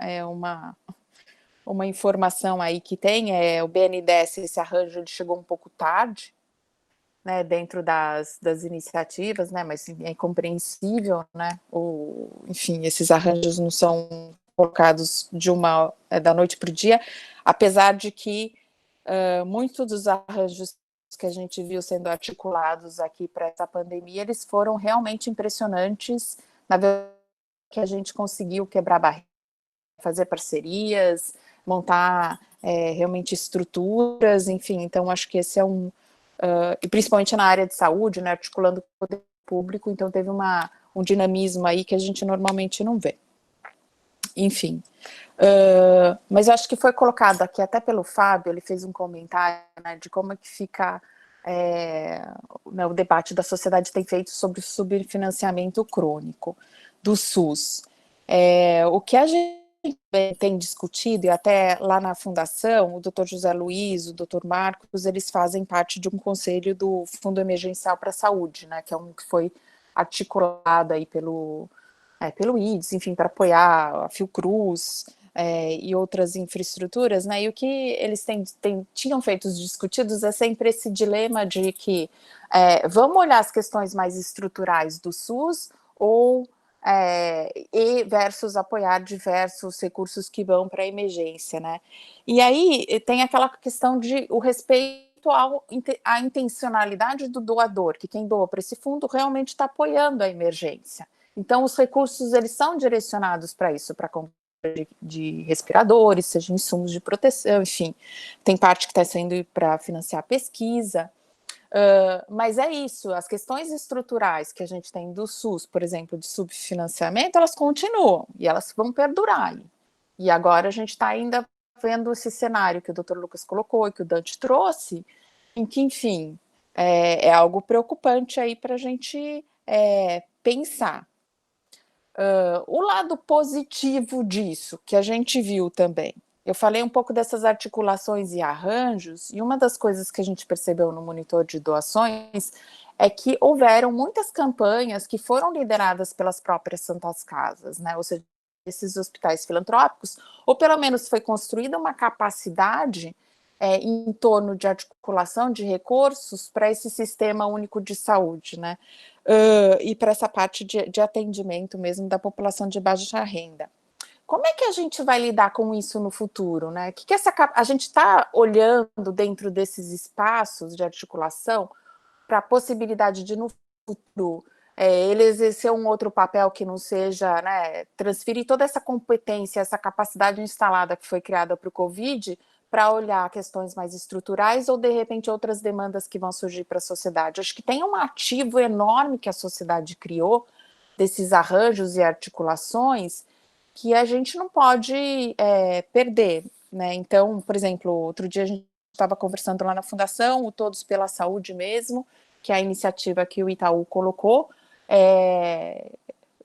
informação aí que tem, o BNDES, esse arranjo, ele chegou um pouco tarde, né, dentro das iniciativas, né, mas é compreensível, né, enfim, esses arranjos não são colocados da noite para o dia, apesar de que muitos dos arranjos que a gente viu sendo articulados aqui para essa pandemia, eles foram realmente impressionantes, na verdade, que a gente conseguiu quebrar barreiras, fazer parcerias, montar realmente estruturas, enfim, então acho que esse é e principalmente na área de saúde, né, articulando com o poder público, então teve um dinamismo aí que a gente normalmente não vê. Enfim, mas eu acho que foi colocado aqui até pelo Fábio, ele fez um comentário, né, de como é que fica né, o debate da sociedade tem feito sobre o subfinanciamento crônico do SUS. O que a gente tem discutido, e até lá na fundação, o Dr. José Luiz, o Dr. Marcos, eles fazem parte de um conselho do Fundo Emergencial para a Saúde, né, que é que foi articulado aí pelo pelo IDES, enfim, para apoiar a Fiocruz e outras infraestruturas, né? E o que eles tinham feito discutidos é sempre esse dilema de que vamos olhar as questões mais estruturais do SUS ou versus apoiar diversos recursos que vão para a emergência, né? E aí tem aquela questão de o respeito à intencionalidade do doador, que quem doa para esse fundo realmente está apoiando a emergência. Então, os recursos, eles são direcionados para isso, para compra de respiradores, seja insumos de proteção, enfim, tem parte que está saindo para financiar pesquisa, mas é isso, as questões estruturais que a gente tem do SUS, por exemplo, de subfinanciamento, elas continuam, e elas vão perdurar, e agora a gente está ainda vendo esse cenário que o Dr. Lucas colocou e que o Dante trouxe, em que, enfim, é algo preocupante aí para a gente pensar. O lado positivo disso, que a gente viu também, eu falei um pouco dessas articulações e arranjos, e uma das coisas que a gente percebeu no monitor de doações é que houveram muitas campanhas que foram lideradas pelas próprias Santas Casas, né? Ou seja, esses hospitais filantrópicos, ou pelo menos foi construída uma capacidade em torno de articulação de recursos para esse sistema único de saúde, né? E para essa parte de atendimento mesmo da população de baixa renda. Como é que a gente vai lidar com isso no futuro, né? A gente está olhando dentro desses espaços de articulação para a possibilidade de, no futuro, ele exercer um outro papel que não seja, né, transferir toda essa competência, essa capacidade instalada que foi criada para o Covid, para olhar questões mais estruturais ou, de repente, outras demandas que vão surgir para a sociedade. Acho que tem um ativo enorme que a sociedade criou, desses arranjos e articulações, que a gente não pode perder, né? Então, por exemplo, outro dia a gente estava conversando lá na Fundação, o Todos pela Saúde mesmo, que é a iniciativa que o Itaú colocou,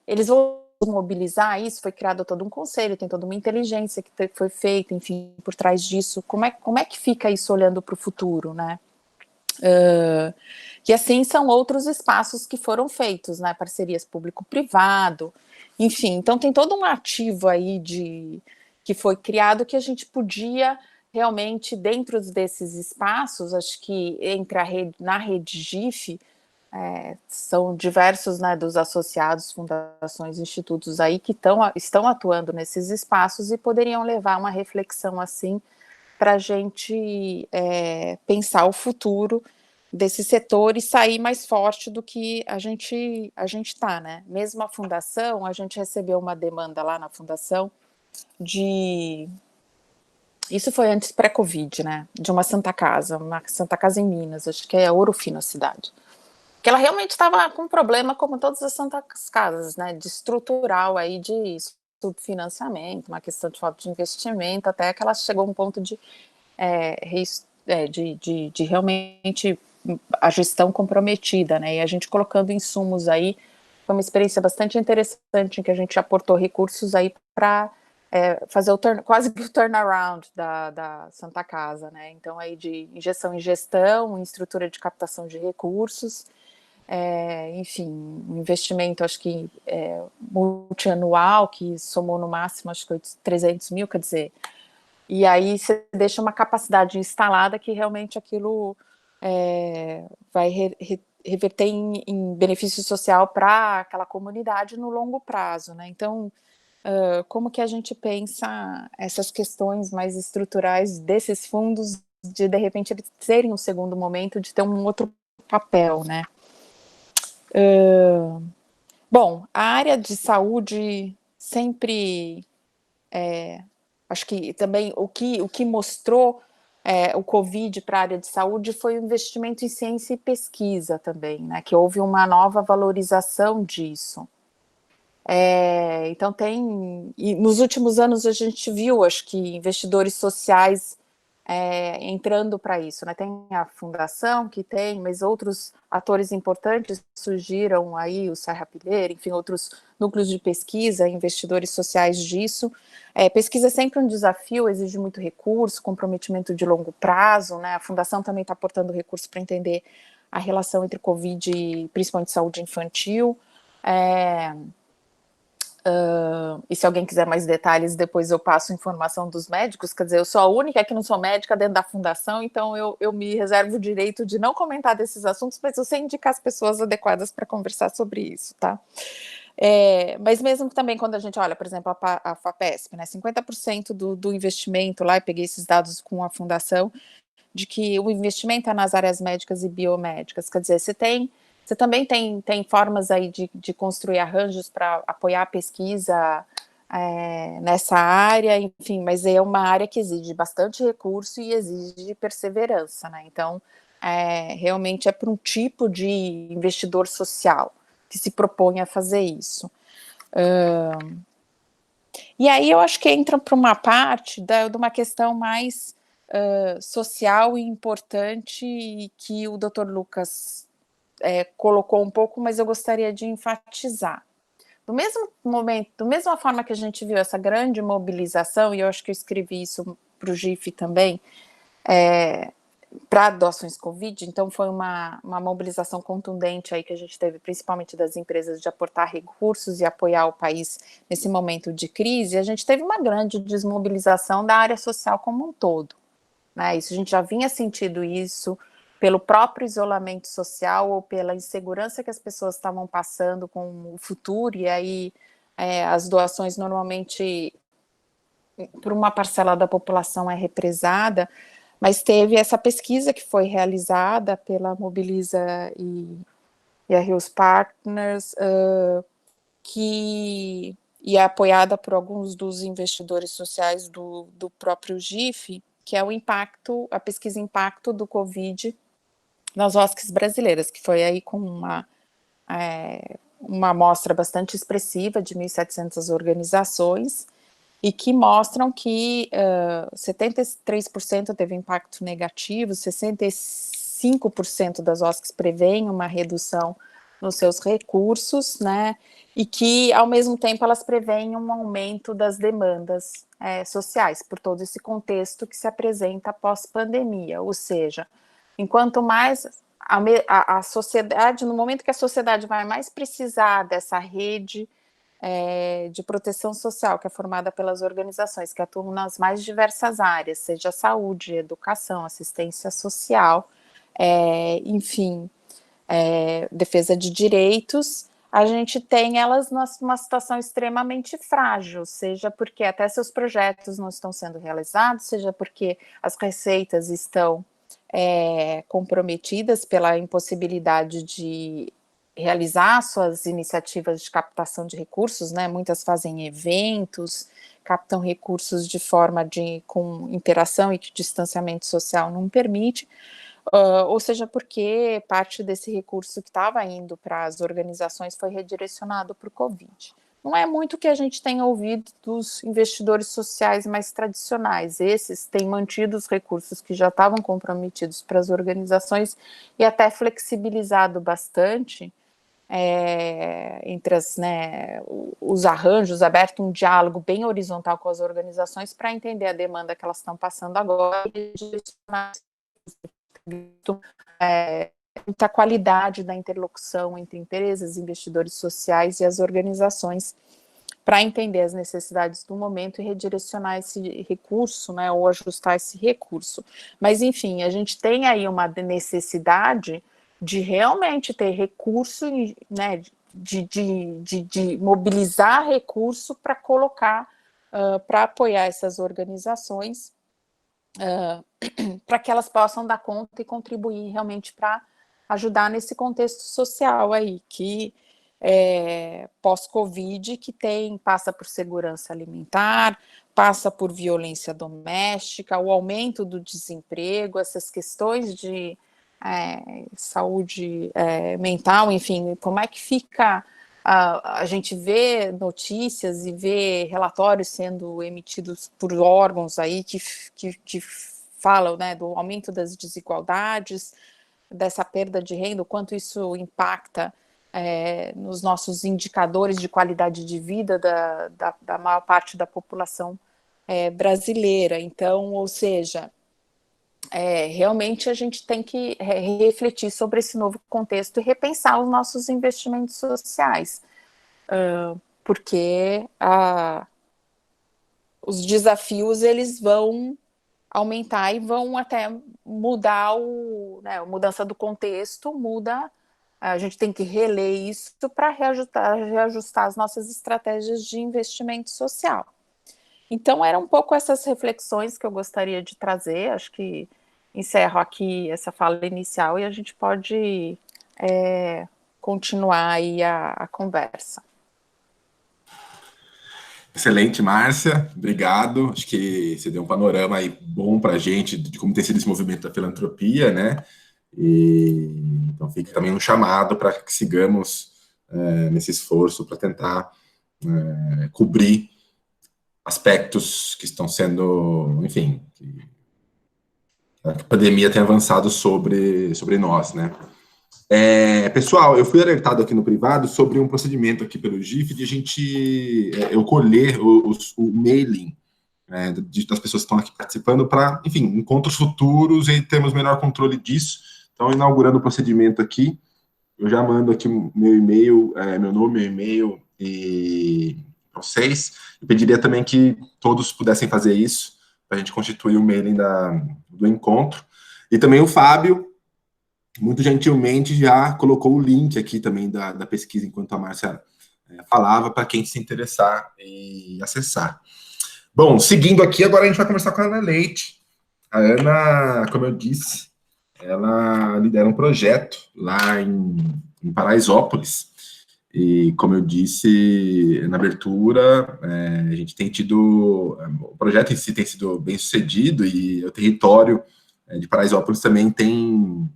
eles vão mobilizar isso, foi criado todo um conselho, tem toda uma inteligência que foi feita, enfim, por trás disso. Como é que fica isso olhando para o futuro, né? E assim são outros espaços que foram feitos, né? Parcerias público-privado, enfim, então tem todo um ativo aí que foi criado que a gente podia realmente, dentro desses espaços, acho que na rede GIF, são diversos, né, dos associados, fundações, institutos aí que estão atuando nesses espaços e poderiam levar uma reflexão assim para a gente pensar o futuro desse setor e sair mais forte do que a gente está, né? Mesmo a fundação, a gente recebeu uma demanda lá na fundação isso foi antes pré-Covid, né? De uma Santa Casa em Minas, acho que é Ouro Fino a cidade. Que ela realmente estava com um problema, como todas as Santas Casas, né? De estrutural aí, de subfinanciamento, uma questão de falta de investimento, até que ela chegou a um ponto de realmente a gestão comprometida, né? E a gente colocando insumos aí, foi uma experiência bastante interessante, em que a gente aportou recursos aí para fazer quase que o turnaround da Santa Casa, né? Então, aí de injeção em gestão, em estrutura de captação de recursos, enfim, um investimento, acho que multianual, que somou no máximo, acho que 300 mil, quer dizer, e aí você deixa uma capacidade instalada que realmente aquilo vai reverter em benefício social para aquela comunidade no longo prazo, né? Então, como que a gente pensa essas questões mais estruturais desses fundos, de repente eles terem um segundo momento, de ter um outro papel, né? Bom, a área de saúde sempre, acho que também o que mostrou o Covid para a área de saúde foi o investimento em ciência e pesquisa também, né? Que houve uma nova valorização disso. Então e nos últimos anos a gente viu, acho que investidores sociais entrando para isso, né? Tem a fundação que tem, mas outros atores importantes surgiram aí, o Serra Pilheira, enfim, outros núcleos de pesquisa, investidores sociais disso. Pesquisa é sempre um desafio, exige muito recurso, comprometimento de longo prazo, né? A fundação também está aportando recursos para entender a relação entre Covid e principalmente saúde infantil. E se alguém quiser mais detalhes, depois eu passo informação dos médicos. Quer dizer, eu sou a única que não sou médica dentro da fundação, então eu me reservo o direito de não comentar desses assuntos, mas eu sei indicar as pessoas adequadas para conversar sobre isso, tá? Mas mesmo também quando a gente olha, por exemplo, a FAPESP, né, 50% do investimento lá, eu peguei esses dados com a fundação, de que o investimento é nas áreas médicas e biomédicas. Quer dizer, você também tem formas aí de construir arranjos para apoiar a pesquisa nessa área, enfim, mas é uma área que exige bastante recurso e exige perseverança, né? Então, realmente é para um tipo de investidor social que se propõe a fazer isso. E aí eu acho que entra para uma parte de uma questão mais social e importante que o Dr. Lucas colocou um pouco, mas eu gostaria de enfatizar. Do mesmo momento, da mesma forma que a gente viu essa grande mobilização, e eu acho que eu escrevi isso para o GIF também, para doações Covid, então foi uma mobilização contundente aí que a gente teve, principalmente das empresas, de aportar recursos e apoiar o país nesse momento de crise. A gente teve uma grande desmobilização da área social como um todo, né? Isso a gente já vinha sentindo isso pelo próprio isolamento social ou pela insegurança que as pessoas estavam passando com o futuro, e aí as doações normalmente, por uma parcela da população, é represada, mas teve essa pesquisa que foi realizada pela Mobiliza e a Rios Partners, e é apoiada por alguns dos investidores sociais do próprio GIF, que é a pesquisa impacto do Covid nas OSCs brasileiras, que foi aí com uma amostra bastante expressiva de 1.700 organizações, e que mostram que 73% teve impacto negativo, 65% das OSCs prevêem uma redução nos seus recursos, né, e que, ao mesmo tempo, elas prevêem um aumento das demandas sociais, por todo esse contexto que se apresenta pós-pandemia, ou seja, enquanto mais a sociedade, no momento que a sociedade vai mais precisar dessa rede de proteção social, que é formada pelas organizações que atuam nas mais diversas áreas, seja saúde, educação, assistência social, enfim, defesa de direitos, a gente tem elas numa situação extremamente frágil, seja porque até seus projetos não estão sendo realizados, seja porque as receitas estão comprometidas pela impossibilidade de realizar suas iniciativas de captação de recursos, né? Muitas fazem eventos, captam recursos de forma com interação e que o distanciamento social não permite, ou seja, porque parte desse recurso que estava indo para as organizações foi redirecionado para o Covid. Não é muito o que a gente tem ouvido dos investidores sociais mais tradicionais. Esses têm mantido os recursos que já estavam comprometidos para as organizações e até flexibilizado bastante entre os arranjos, aberto um diálogo bem horizontal com as organizações para entender a demanda que elas estão passando agora e direcionar muita qualidade da interlocução entre empresas, investidores sociais e as organizações para entender as necessidades do momento e redirecionar esse recurso, né, ou ajustar esse recurso. Mas, enfim, a gente tem aí uma necessidade de realmente ter recurso, né, de mobilizar recurso para colocar, para apoiar essas organizações, para que elas possam dar conta e contribuir realmente para ajudar nesse contexto social aí, que pós-Covid, que passa por segurança alimentar, passa por violência doméstica, o aumento do desemprego, essas questões de saúde mental, enfim, como é que fica, a gente vê notícias e vê relatórios sendo emitidos por órgãos aí que falam, né, do aumento das desigualdades, dessa perda de renda, o quanto isso impacta nos nossos indicadores de qualidade de vida da maior parte da população brasileira. Então, ou seja, realmente a gente tem que refletir sobre esse novo contexto e repensar os nossos investimentos sociais. porque os desafios eles vão aumentar e vão até mudar a mudança do contexto, a gente tem que reler isso para reajustar as nossas estratégias de investimento social. Então, eram um pouco essas reflexões que eu gostaria de trazer. Acho que encerro aqui essa fala inicial e a gente pode continuar aí a conversa. Excelente, Márcia, obrigado. Acho que você deu um panorama aí bom para a gente de como tem sido esse movimento da filantropia, né? Então fica também um chamado para que sigamos nesse esforço para tentar cobrir aspectos que estão sendo, enfim, que a pandemia tem avançado sobre nós, né? Pessoal, eu fui alertado aqui no privado sobre um procedimento aqui pelo GIF de eu colher o mailing das pessoas que estão aqui participando para, enfim, encontros futuros e termos melhor controle disso. Então, inaugurando o procedimento aqui, eu já mando aqui meu e-mail, meu nome, meu e-mail para vocês. Eu pediria também que todos pudessem fazer isso, para a gente constituir o mailing do encontro. E também o Fábio, muito gentilmente, já colocou o link aqui também da pesquisa, enquanto a Márcia falava, para quem se interessar e acessar. Bom, seguindo aqui, agora a gente vai conversar com a Ana Leite. A Ana, como eu disse, ela lidera um projeto lá em Paraisópolis. E, como eu disse na abertura, a gente tem tido... O projeto em si tem sido bem sucedido e o território de Paraisópolis também tem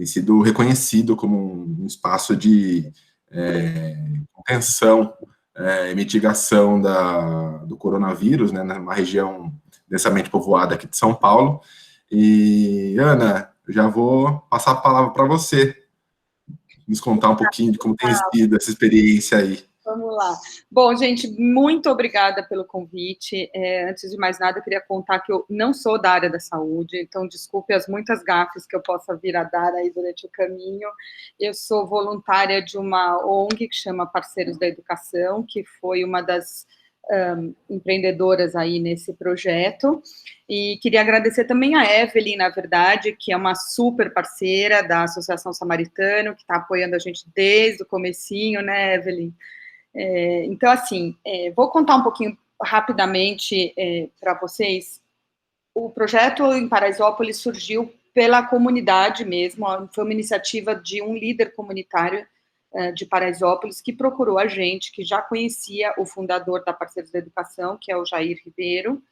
sido reconhecido como um espaço de contenção e mitigação do coronavírus, né, numa região densamente povoada aqui de São Paulo. E, Ana, eu já vou passar a palavra para você, nos contar um pouquinho de como tem sido essa experiência aí. Vamos lá. Bom, gente, muito obrigada pelo convite. Antes de mais nada, eu queria contar que eu não sou da área da saúde, então desculpe as muitas gafes que eu possa vir a dar aí durante o caminho. Eu sou voluntária de uma ONG que chama Parceiros da Educação, que foi uma das empreendedoras aí nesse projeto, e queria agradecer também a Evelyn, na verdade, que é uma super parceira da Associação Samaritano, que está apoiando a gente desde o comecinho, né, Evelyn? Então, assim, vou contar um pouquinho rapidamente para vocês. O projeto em Paraisópolis surgiu pela comunidade mesmo, foi uma iniciativa de um líder comunitário de Paraisópolis que procurou a gente, que já conhecia o fundador da Parceiros da Educação, que é o Jair Ribeiro,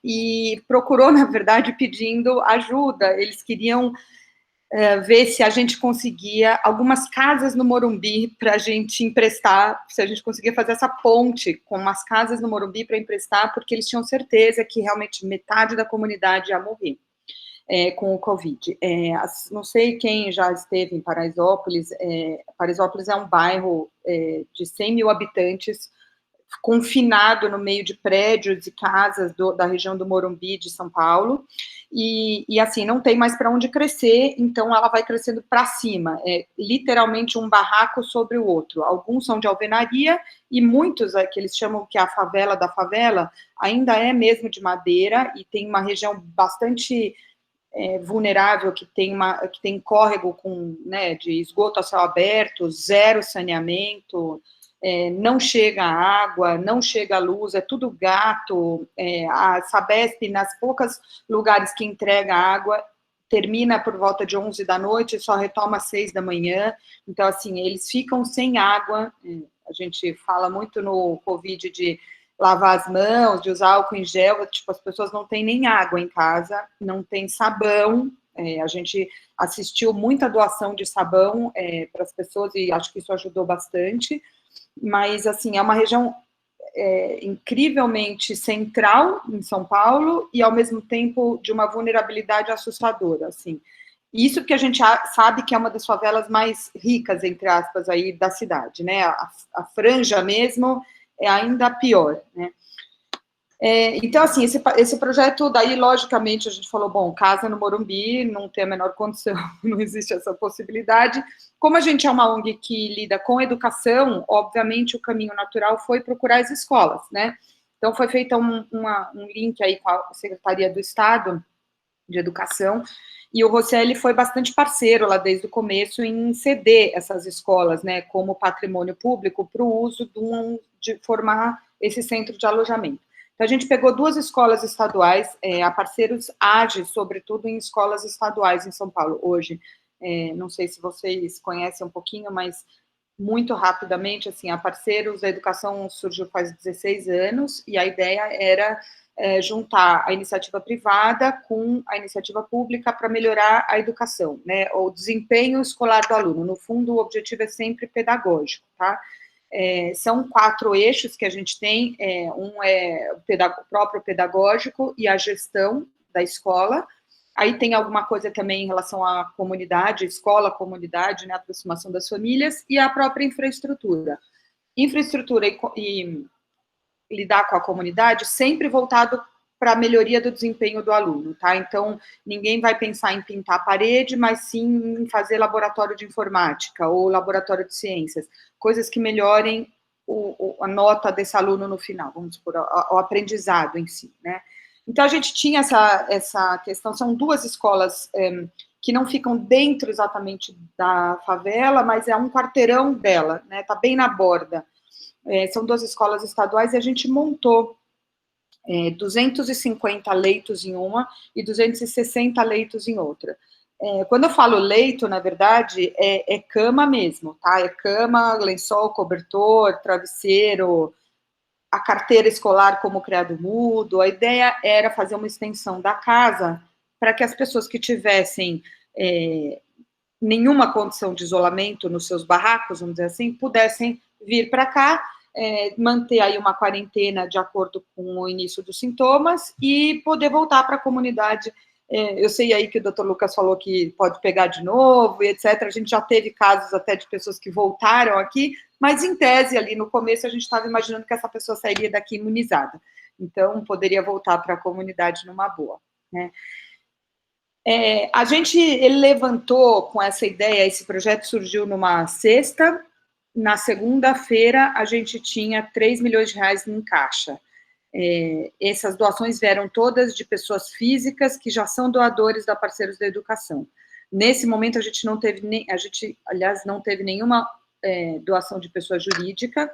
e procurou, na verdade, pedindo ajuda. Eles queriam ver se a gente conseguia algumas casas no Morumbi para a gente emprestar, se a gente conseguia fazer essa ponte com umas casas no Morumbi para emprestar, porque eles tinham certeza que realmente metade da comunidade ia morrer com o Covid. Não sei quem já esteve em Paraisópolis. Paraisópolis é um bairro de 100 mil habitantes, confinado no meio de prédios e casas da região do Morumbi, de São Paulo, e assim, não tem mais para onde crescer, então ela vai crescendo para cima, literalmente um barraco sobre o outro. Alguns são de alvenaria, e muitos, que eles chamam que é a favela da favela, ainda é mesmo de madeira, e tem uma região bastante vulnerável, que tem córrego de esgoto a céu aberto, zero saneamento, não chega água, não chega luz, é tudo gato. A Sabesp, nas poucas lugares que entrega água, termina por volta de 11 da noite e só retoma às 6 da manhã. Então, assim, eles ficam sem água. A gente fala muito no Covid de lavar as mãos, de usar álcool em gel, tipo, as pessoas não têm nem água em casa, não tem sabão. A gente assistiu muita doação de sabão para as pessoas e acho que isso ajudou bastante. Mas, assim, é uma região incrivelmente central em São Paulo e, ao mesmo tempo, de uma vulnerabilidade assustadora, assim. Isso porque a gente sabe que é uma das favelas mais ricas, entre aspas, aí da cidade, né? A franja mesmo é ainda pior, né? Então, assim, esse projeto, daí, logicamente, a gente falou, bom, casa no Morumbi, não tem a menor condição, não existe essa possibilidade. como a gente é uma ONG que lida com educação, obviamente o caminho natural foi procurar as escolas, né? Então, foi feito um link aí com a Secretaria do Estado de Educação, e o Rosselli foi bastante parceiro lá desde o começo em ceder essas escolas, né, como patrimônio público para o uso de formar esse centro de alojamento. Então, a gente pegou 2 escolas estaduais, a Parceiros age, sobretudo, em escolas estaduais em São Paulo, hoje. Não sei se vocês conhecem um pouquinho, mas muito rapidamente, assim, a Parceiros da Educação surgiu faz 16 anos, e a ideia era juntar a iniciativa privada com a iniciativa pública para melhorar a educação, né, o desempenho escolar do aluno. No fundo, o objetivo é sempre pedagógico, tá? São 4 eixos que a gente tem, um é o próprio pedagógico e a gestão da escola. Aí tem alguma coisa também em relação à comunidade, escola, comunidade, né, aproximação das famílias, e a própria infraestrutura. Infraestrutura e lidar com a comunidade sempre voltado para a melhoria do desempenho do aluno, tá? Então, ninguém vai pensar em pintar a parede, mas sim em fazer laboratório de informática ou laboratório de ciências, coisas que melhorem a nota desse aluno no final, vamos supor, o aprendizado em si, né? Então, a gente tinha essa questão, são 2 escolas que não ficam dentro exatamente da favela, mas é um quarteirão dela, né? Tá bem na borda. São 2 escolas estaduais e a gente montou 250 leitos em uma e 260 leitos em outra. Quando eu falo leito, na verdade, é cama mesmo, tá? É cama, lençol, cobertor, travesseiro, a carteira escolar como criado mudo. A ideia era fazer uma extensão da casa para que as pessoas que tivessem nenhuma condição de isolamento nos seus barracos, vamos dizer assim, pudessem vir para cá, manter aí uma quarentena de acordo com o início dos sintomas e poder voltar para a comunidade. Eu sei aí que o Dr. Lucas falou que pode pegar de novo e etc. A gente já teve casos até de pessoas que voltaram aqui, mas em tese ali no começo a gente estava imaginando que essa pessoa sairia daqui imunizada. Então, poderia voltar para a comunidade numa boa, né? Ele levantou com essa ideia, esse projeto surgiu numa sexta, na segunda-feira a gente tinha 3 milhões de reais em caixa. Essas doações vieram todas de pessoas físicas que já são doadores da Parceiros da Educação. Nesse momento a gente não teve não teve nenhuma doação de pessoa jurídica,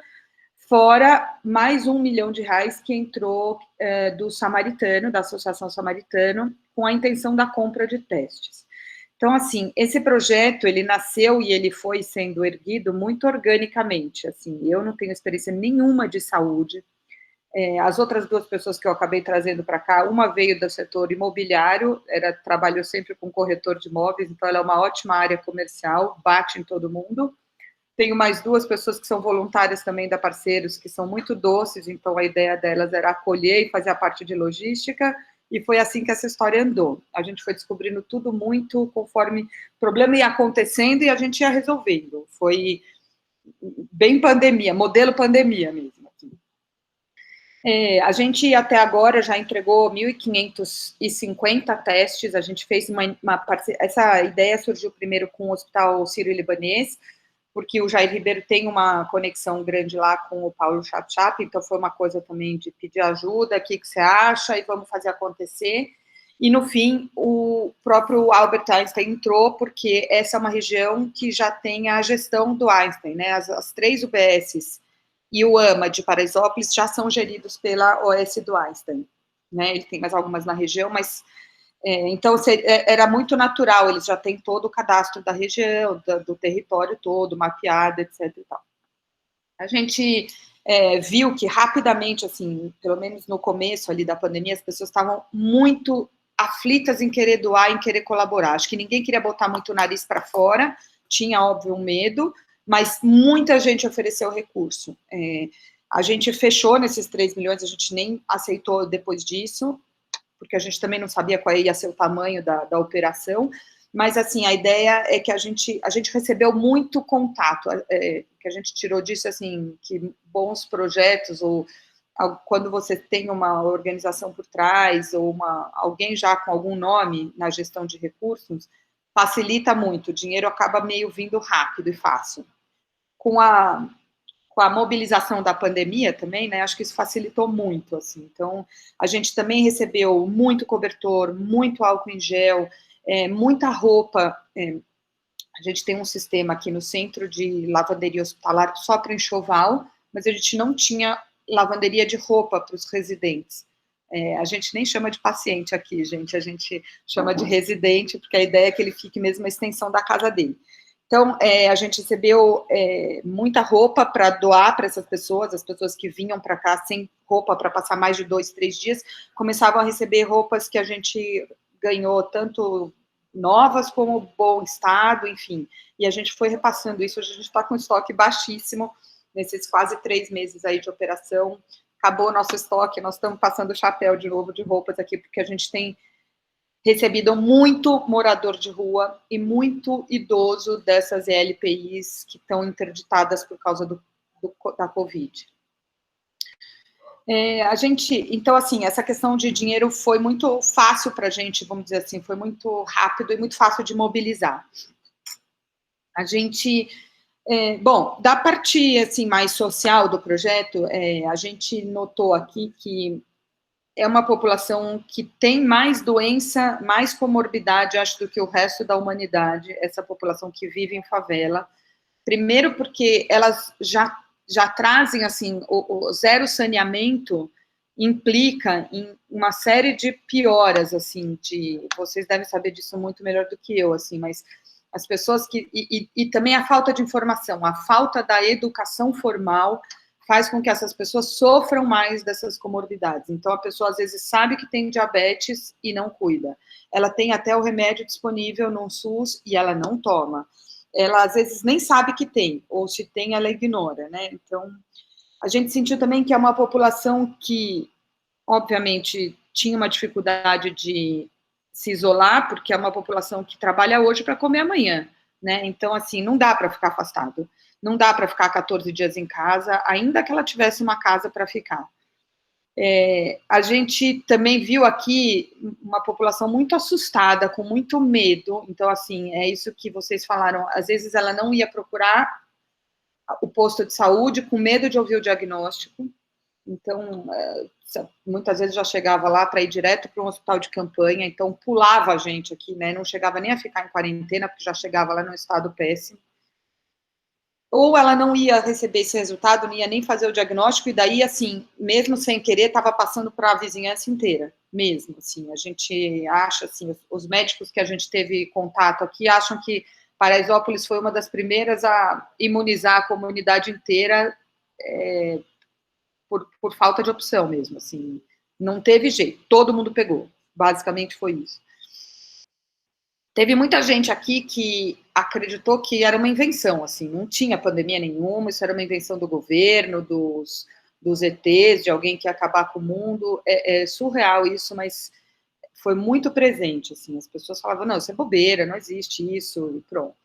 fora mais 1 milhão de reais que entrou do Samaritano, da Associação Samaritano, com a intenção da compra de testes. Então, assim, esse projeto, ele nasceu e ele foi sendo erguido muito organicamente, assim, eu não tenho experiência nenhuma de saúde, as outras 2 pessoas que eu acabei trazendo para cá, uma veio do setor imobiliário, trabalhou sempre com corretor de imóveis, então ela é uma ótima área comercial, bate em todo mundo. Tenho mais 2 pessoas que são voluntárias também da Parceiros, que são muito doces, então a ideia delas era acolher e fazer a parte de logística, e foi assim que essa história andou. A gente foi descobrindo tudo muito conforme o problema ia acontecendo e a gente ia resolvendo. Foi bem pandemia, modelo pandemia mesmo. Assim. A gente até agora já entregou 1.550 testes, a gente fez essa ideia surgiu primeiro com o Hospital Sírio-Libanês, porque o Jair Ribeiro tem uma conexão grande lá com o Paulo Chap, então foi uma coisa também de pedir ajuda, o que você acha, e vamos fazer acontecer. E, no fim, o próprio Albert Einstein entrou, porque essa é uma região que já tem a gestão do Einstein, né? As 3 UBSs e o AMA de Paraisópolis já são geridos pela OS do Einstein, né? Ele tem mais algumas na região, mas... então, era muito natural, eles já têm todo o cadastro da região, do território todo, mapeado, etc. E tal. A gente viu que rapidamente, assim, pelo menos no começo ali da pandemia, as pessoas estavam muito aflitas em querer doar, em querer colaborar. Acho que ninguém queria botar muito o nariz para fora, tinha, óbvio, um medo, mas muita gente ofereceu recurso. A gente fechou nesses 3 milhões, a gente nem aceitou depois disso, porque a gente também não sabia qual ia ser o tamanho da operação, mas, assim, a ideia é que a gente recebeu muito contato, que a gente tirou disso, assim, que bons projetos, ou quando você tem uma organização por trás, ou alguém já com algum nome na gestão de recursos, facilita muito, o dinheiro acaba meio vindo rápido e fácil. Com a mobilização da pandemia também, né, acho que isso facilitou muito, assim. Então, a gente também recebeu muito cobertor, muito álcool em gel, muita roupa. A gente tem um sistema aqui no centro de lavanderia hospitalar só para enxoval, mas a gente não tinha lavanderia de roupa para os residentes. A gente nem chama de paciente aqui, gente, a gente chama de residente, porque a ideia é que ele fique mesmo a extensão da casa dele. Então, a gente recebeu muita roupa para doar para essas pessoas, as pessoas que vinham para cá sem roupa para passar mais de 2, 3 dias, começavam a receber roupas que a gente ganhou tanto novas como bom estado, enfim, e a gente foi repassando isso. Hoje a gente está com estoque baixíssimo, nesses quase 3 meses aí de operação, acabou o nosso estoque, nós estamos passando o chapéu de novo de roupas aqui, porque a gente tem recebido muito morador de rua e muito idoso dessas ELPIs que estão interditadas por causa da Covid. Então, assim, essa questão de dinheiro foi muito fácil para a gente, vamos dizer assim, foi muito rápido e muito fácil de mobilizar. A gente, bom, da parte, assim, mais social do projeto, a gente notou aqui que é uma população que tem mais doença, mais comorbidade, acho, do que o resto da humanidade, essa população que vive em favela. Primeiro porque elas já trazem, assim, o zero saneamento implica em uma série de pioras, assim, vocês devem saber disso muito melhor do que eu, assim, mas as pessoas e também a falta de informação, a falta da educação formal faz com que essas pessoas sofram mais dessas comorbidades. Então, a pessoa, às vezes, sabe que tem diabetes e não cuida. Ela tem até o remédio disponível no SUS e ela não toma. Ela, às vezes, nem sabe que tem, ou se tem, ela ignora, né? Então, a gente sentiu também que é uma população que, obviamente, tinha uma dificuldade de se isolar, porque é uma população que trabalha hoje para comer amanhã, né? Então, assim, não dá para ficar afastado. Não dá para ficar 14 dias em casa, ainda que ela tivesse uma casa para ficar. A gente também viu aqui uma população muito assustada, com muito medo. Então, assim, é isso que vocês falaram. Às vezes ela não ia procurar o posto de saúde com medo de ouvir o diagnóstico. Então, muitas vezes já chegava lá para ir direto para um hospital de campanha. Então, pulava a gente aqui, né? Não chegava nem a ficar em quarentena, porque já chegava lá num estado péssimo. Ou ela não ia receber esse resultado, não ia nem fazer o diagnóstico, e daí, assim, mesmo sem querer, estava passando para a vizinhança inteira, mesmo, assim. A gente acha, assim, os médicos que a gente teve contato aqui acham que Paraisópolis foi uma das primeiras a imunizar a comunidade inteira por falta de opção mesmo, assim. Não teve jeito, todo mundo pegou, basicamente foi isso. Teve muita gente aqui que acreditou que era uma invenção, assim, não tinha pandemia nenhuma, isso era uma invenção do governo, dos ETs, de alguém que ia acabar com o mundo. É surreal isso, mas foi muito presente, assim, as pessoas falavam, não, isso é bobeira, não existe isso, e pronto.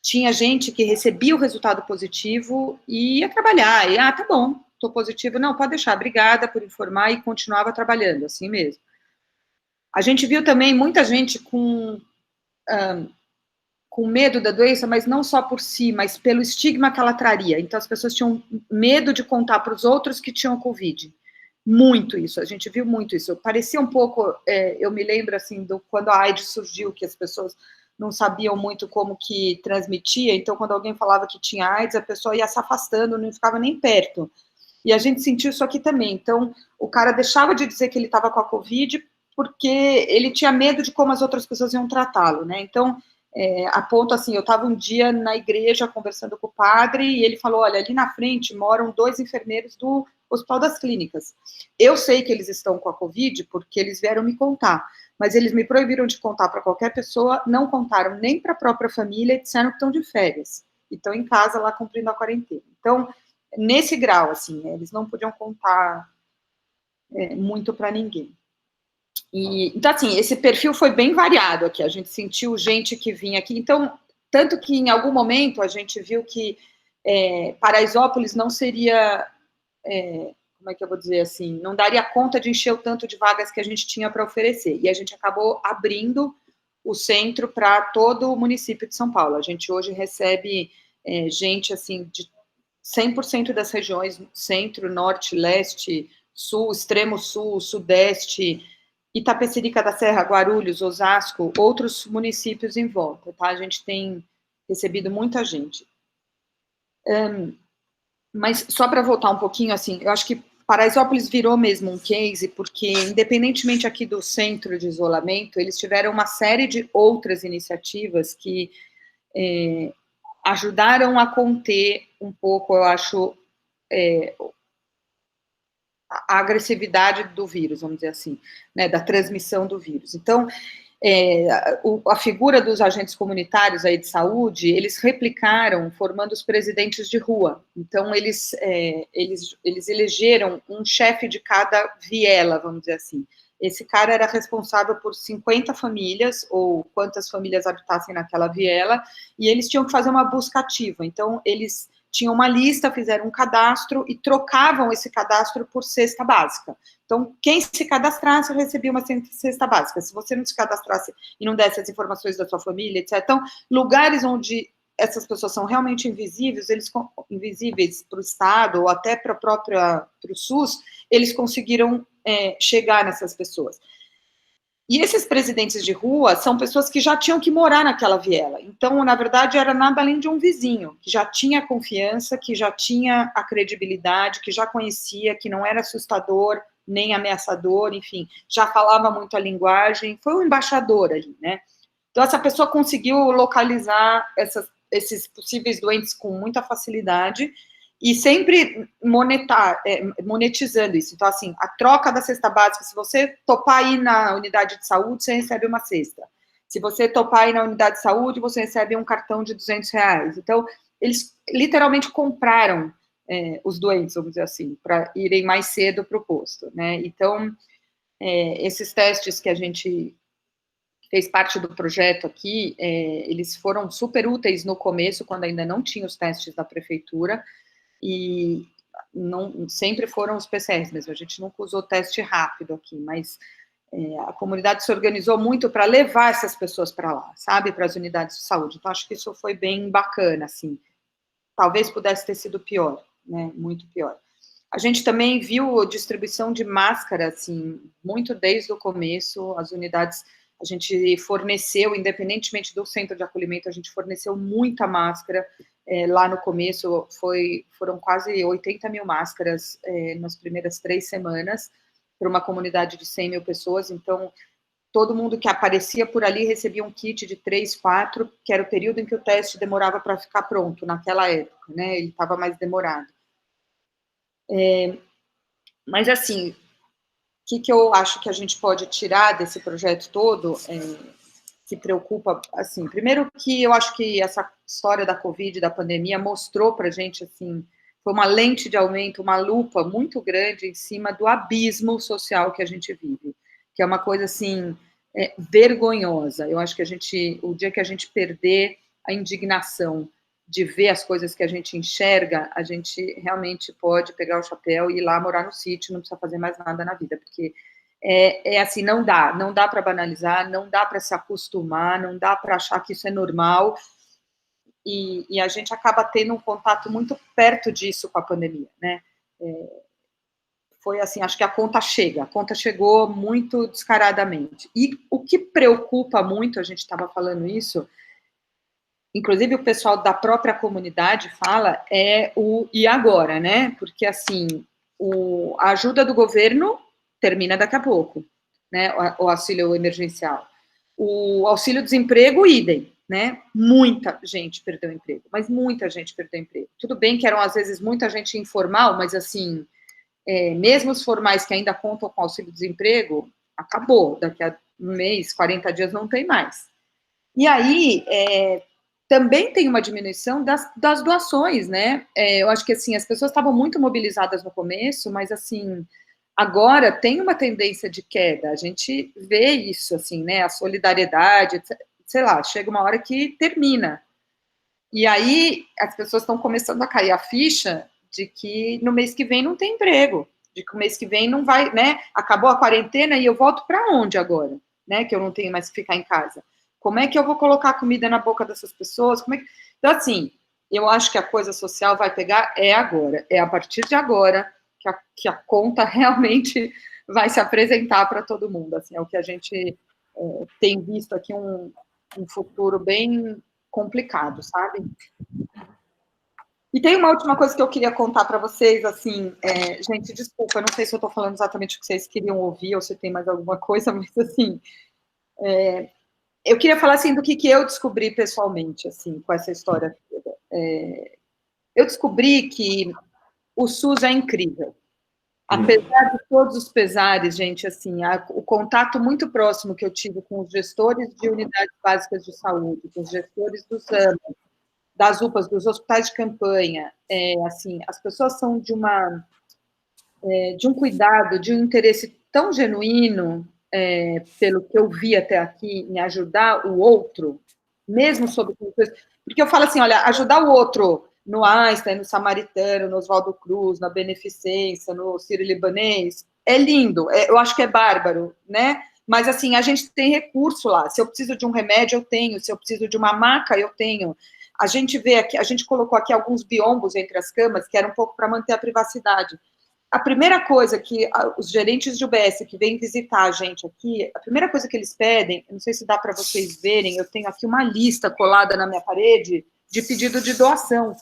Tinha gente que recebia o resultado positivo e ia trabalhar, e, tá bom, tô positivo, não, pode deixar, obrigada por informar, e continuava trabalhando, assim mesmo. A gente viu também muita gente com medo da doença, mas não só por si, mas pelo estigma que ela traria. Então, as pessoas tinham medo de contar para os outros que tinham Covid. Muito isso, a gente viu muito isso. Parecia um pouco, eu me lembro, assim, quando a AIDS surgiu, que as pessoas não sabiam muito como que transmitia, então, quando alguém falava que tinha AIDS, a pessoa ia se afastando, não ficava nem perto. E a gente sentiu isso aqui também. Então, o cara deixava de dizer que ele estava com a Covid porque ele tinha medo de como as outras pessoas iam tratá-lo, né? Então, a ponto, assim, eu estava um dia na igreja conversando com o padre e ele falou, olha, ali na frente moram 2 enfermeiros do Hospital das Clínicas. Eu sei que eles estão com a Covid porque eles vieram me contar, mas eles me proibiram de contar para qualquer pessoa, não contaram nem para a própria família e disseram que estão de férias. E estão em casa lá cumprindo a quarentena. Então, nesse grau, assim, né, eles não podiam contar muito para ninguém. Então, assim, esse perfil foi bem variado aqui, a gente sentiu gente que vinha aqui, então, tanto que em algum momento a gente viu que Paraisópolis não seria, como é que eu vou dizer assim, não daria conta de encher o tanto de vagas que a gente tinha para oferecer, e a gente acabou abrindo o centro para todo o município de São Paulo. A gente hoje recebe gente, assim, de 100% das regiões, centro, norte, leste, sul, extremo sul, sudeste, Itapecerica da Serra, Guarulhos, Osasco, outros municípios em volta, tá? A gente tem recebido muita gente. Mas só para voltar um pouquinho, assim, eu acho que Paraisópolis virou mesmo um case, porque, independentemente aqui do centro de isolamento, eles tiveram uma série de outras iniciativas que ajudaram a conter um pouco, eu acho, a agressividade do vírus, vamos dizer assim, né, da transmissão do vírus. Então, a figura dos agentes comunitários aí de saúde, eles replicaram formando os presidentes de rua. Então, eles elegeram um chefe de cada viela, vamos dizer assim. Esse cara era responsável por 50 famílias, ou quantas famílias habitassem naquela viela, e eles tinham que fazer uma busca ativa. Então, eles tinham uma lista, fizeram um cadastro e trocavam esse cadastro por cesta básica. Então, quem se cadastrasse recebia uma cesta básica. Se você não se cadastrasse e não desse as informações da sua família, etc. Então, lugares onde essas pessoas são realmente invisíveis para o Estado ou até para o SUS, eles conseguiram chegar nessas pessoas. E esses presidentes de rua são pessoas que já tinham que morar naquela viela. Então, na verdade, era nada além de um vizinho, que já tinha confiança, que já tinha a credibilidade, que já conhecia, que não era assustador, nem ameaçador, enfim, já falava muito a linguagem, foi um embaixador ali, né? Então, essa pessoa conseguiu localizar esses possíveis doentes com muita facilidade e sempre monetizando isso. Então, assim, a troca da cesta básica, se você topar ir na unidade de saúde, você recebe uma cesta. Se você topar ir na unidade de saúde, você recebe um cartão de R$200. Então, eles literalmente compraram os doentes, vamos dizer assim, para irem mais cedo para o posto, né? Então, esses testes que a gente fez parte do projeto aqui, eles foram super úteis no começo, quando ainda não tinha os testes da prefeitura, e não sempre foram os PCRs mesmo, a gente nunca usou teste rápido aqui, mas a comunidade se organizou muito para levar essas pessoas para lá, sabe, para as unidades de saúde. Então, acho que isso foi bem bacana, assim. Talvez pudesse ter sido pior, né, muito pior. A gente também viu a distribuição de máscara, assim, muito desde o começo, as unidades, a gente forneceu, independentemente do centro de acolhimento, a gente forneceu muita máscara. Lá no começo foram quase 80 mil máscaras nas primeiras 3 semanas, para uma comunidade de 100 mil pessoas. Então, todo mundo que aparecia por ali recebia um kit de 3, 4, que era o período em que o teste demorava para ficar pronto, naquela época, né? Ele estava mais demorado. Mas, assim, o que eu acho que a gente pode tirar desse projeto todo, que preocupa, assim, primeiro que eu acho que essa história da Covid, da pandemia, mostrou para a gente, assim, foi uma lente de aumento, uma lupa muito grande em cima do abismo social que a gente vive, que é uma coisa, assim, vergonhosa. Eu acho que o dia que a gente perder a indignação de ver as coisas que a gente enxerga, a gente realmente pode pegar o chapéu e ir lá morar no sítio, não precisa fazer mais nada na vida, porque assim, não dá para banalizar, não dá para se acostumar, não dá para achar que isso é normal, e a gente acaba tendo um contato muito perto disso com a pandemia, né? Foi assim, acho que a conta chegou muito descaradamente. E o que preocupa muito, a gente estava falando isso, inclusive o pessoal da própria comunidade fala, o e agora, né? Porque, assim, a ajuda do governo termina daqui a pouco, né? O auxílio emergencial. O auxílio-desemprego, idem, né? Muita gente perdeu emprego, mas muita gente perdeu emprego. Tudo bem que eram, às vezes, muita gente informal, mas, assim, mesmo os formais que ainda contam com auxílio-desemprego, acabou. Daqui a um mês, 40 dias, não tem mais. E aí, também tem uma diminuição das doações, né? Eu acho que, assim, as pessoas estavam muito mobilizadas no começo, mas, assim, agora tem uma tendência de queda. A gente vê isso, assim, né? A solidariedade, sei lá, chega uma hora que termina. E aí, as pessoas estão começando a cair a ficha de que no mês que vem não tem emprego, de que o mês que vem não vai, né? Acabou a quarentena e eu volto para onde agora, né? Que eu não tenho mais que ficar em casa. Como é que eu vou colocar comida na boca dessas pessoas? Então, assim, eu acho que a coisa social vai pegar agora. É a partir de agora que a conta realmente vai se apresentar para todo mundo. Assim, é o que a gente tem visto aqui, um futuro bem complicado, sabe? E tem uma última coisa que eu queria contar para vocês, assim, gente, desculpa, eu não sei se eu estou falando exatamente o que vocês queriam ouvir, ou se tem mais alguma coisa, mas, assim, eu queria falar, assim, do que eu descobri pessoalmente, assim, com essa história toda. Eu descobri que o SUS é incrível. Apesar de todos os pesares, gente, assim, o contato muito próximo que eu tive com os gestores de unidades básicas de saúde, com os gestores dos AMAs, das UPAs, dos hospitais de campanha, assim, as pessoas são de um cuidado, de um interesse tão genuíno, pelo que eu vi até aqui, em ajudar o outro, mesmo sob... Porque eu falo assim, olha, ajudar o outro no Einstein, no Samaritano, no Oswaldo Cruz, na Beneficência, no Sírio-Libanês, é lindo, eu acho que é bárbaro, né? Mas, assim, a gente tem recurso lá. Se eu preciso de um remédio, eu tenho. Se eu preciso de uma maca, eu tenho. A gente vê aqui, a gente colocou aqui alguns biombos entre as camas, que era um pouco para manter a privacidade. A primeira coisa que os gerentes de UBS que vêm visitar a gente aqui, a primeira coisa que eles pedem, não sei se dá para vocês verem, eu tenho aqui uma lista colada na minha parede de pedido de doação.